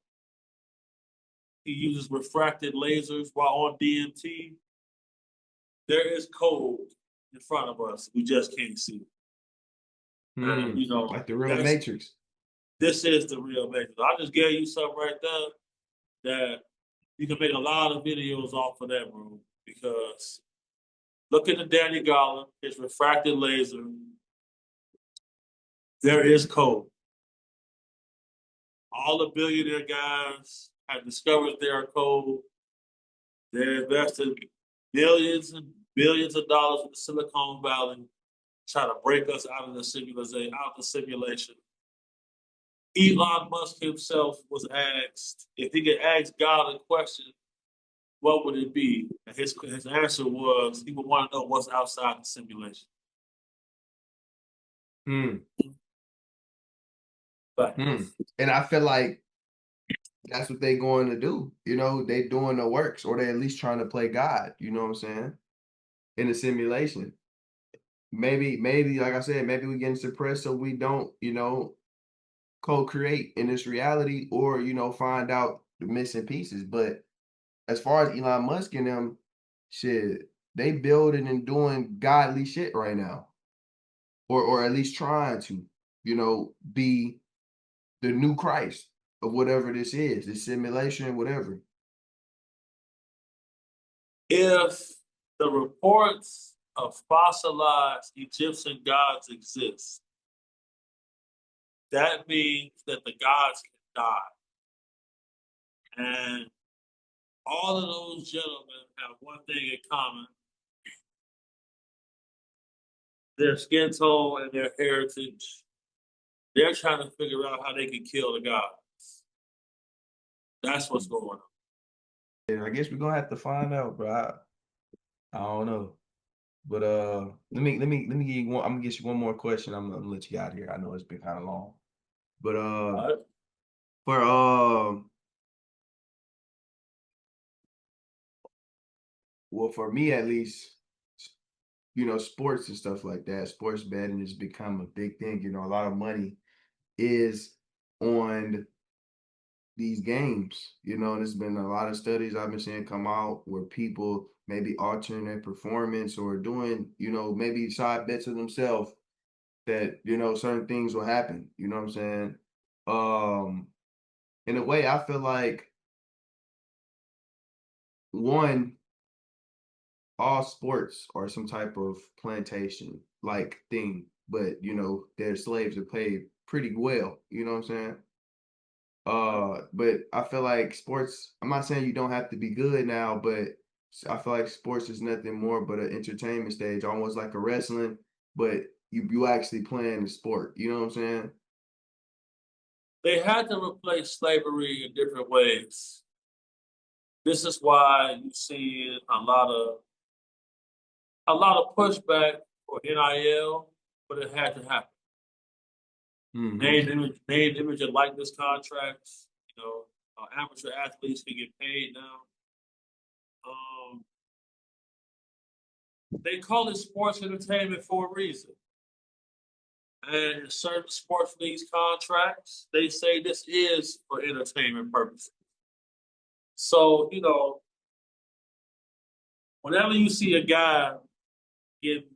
he uses refracted lasers while on DMT. There is code in front of us. We just can't see it. And Hmm. you know, Like the real that's Matrix. this is the real method. I just gave you something right there that you can make a lot of videos off of that, bro. Because look at the Danny Goller, his refracted laser. There is code. All the billionaire guys have discovered their code. They invested billions and billions of dollars in the Silicon Valley, trying to break us out of the simulation, out of the simulation. Elon Musk himself was asked if he could ask God a question, what would it be? And his answer was he would want to know what's outside the simulation. Hmm. But Hmm. And I feel like that's what they going to do. You know, they doing the works, or they at least trying to play God. You know what I'm saying? In a simulation. Maybe, like I said, maybe we getting suppressed so we don't, co-create in this reality, or find out the missing pieces. But as far as Elon Musk and them, shit, they building and doing godly shit right now, or at least trying to, be the new Christ of whatever this simulation, whatever. if the reports of fossilized Egyptian gods exist, that means that the gods can die. And all of those gentlemen have one thing in common: their skin tone and their heritage. They're trying to figure out how they can kill the gods. That's what's going on. Yeah, I guess we're gonna have to find out, bro. I don't know. But let me give you one. I'm gonna get you one more question. I'm gonna let you out here. I know it's been kind of long. But All right? for well, for me at least, sports and stuff like that, sports betting has become a big thing. A lot of money is on these games, and there's been a lot of studies I've been seeing come out where people maybe altering their performance or doing, maybe side bets of themselves that, certain things will happen. You know what I'm saying? Um, in a way, I feel like one, all sports are some type of plantation like thing, but their slaves are paid pretty well. You know what I'm saying? But I feel like sports, I'm not saying you don't have to be good now, but I feel like sports is nothing more but an entertainment stage, almost like a wrestling, but you actually playing the sport. You know what I'm saying? They had to replace slavery in different ways. This is why you see a lot of pushback for NIL, but it had to happen. Hmm. Name, image, and likeness contracts. Amateur athletes can get paid now. Um, they call it sports entertainment for a reason. And in certain sports leagues contracts, they say this is for entertainment purposes. So, whenever you see a guy get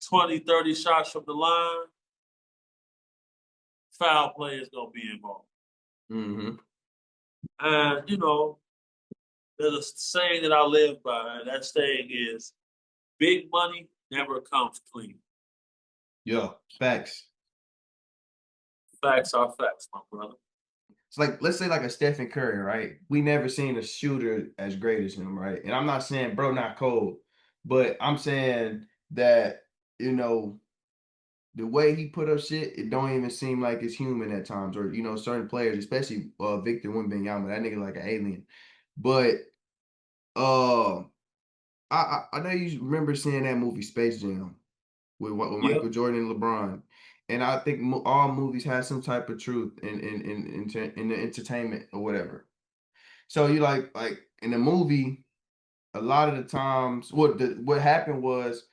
20, 30 shots from the line, foul play is going to be involved. Hmm. And, there's a saying that I live by, and that saying is big money never comes clean. Yeah, facts. Facts are facts, my brother. It's like, let's say like a Stephen Curry, right? We never seen a shooter as great as him, right? And I'm not saying bro not cold, but I'm saying that, you know, the way he put up shit, it don't even seem like it's human at times. Or, certain players, especially Victor Wembanyama, that nigga like an alien. But uh I know you remember seeing that movie Space Jam with Yep. Michael Jordan and LeBron. And I think all movies have some type of truth in the entertainment or whatever. So you like in the movie, a lot of the times what happened was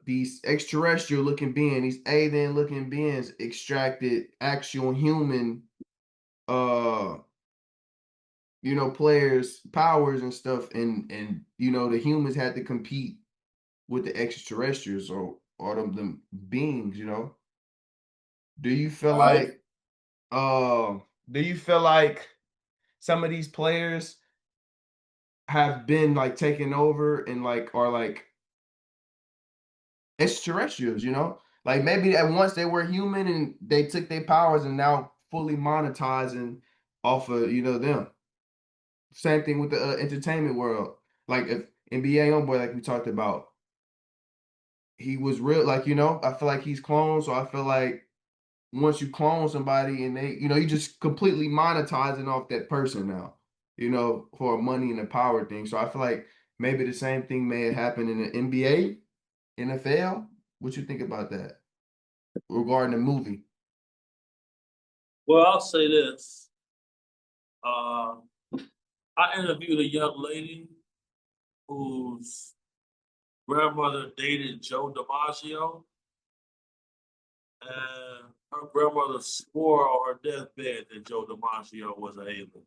these extraterrestrial looking beings, these alien looking beings extracted actual human uh players powers and stuff, and the humans had to compete with the extraterrestrials or them beings. Do you feel All right. like uh do you feel like some of these players have been like taken over and like are like extraterrestrials? Like maybe at once they were human and they took their powers and now fully monetizing off of them. Same thing with the entertainment world. Like if NBA Youngboy, like we talked about, he was real. Like I feel like he's cloned, so I feel like once you clone somebody and you just completely monetizing off that person now, for a money and a power thing. So I feel like maybe the same thing may have happened in the NBA, NFL. What you think about that regarding the movie? Well, I'll say this. Uh, I interviewed a young lady whose grandmother dated Joe DiMaggio, and her grandmother swore on her deathbed that Joe DiMaggio was an alien.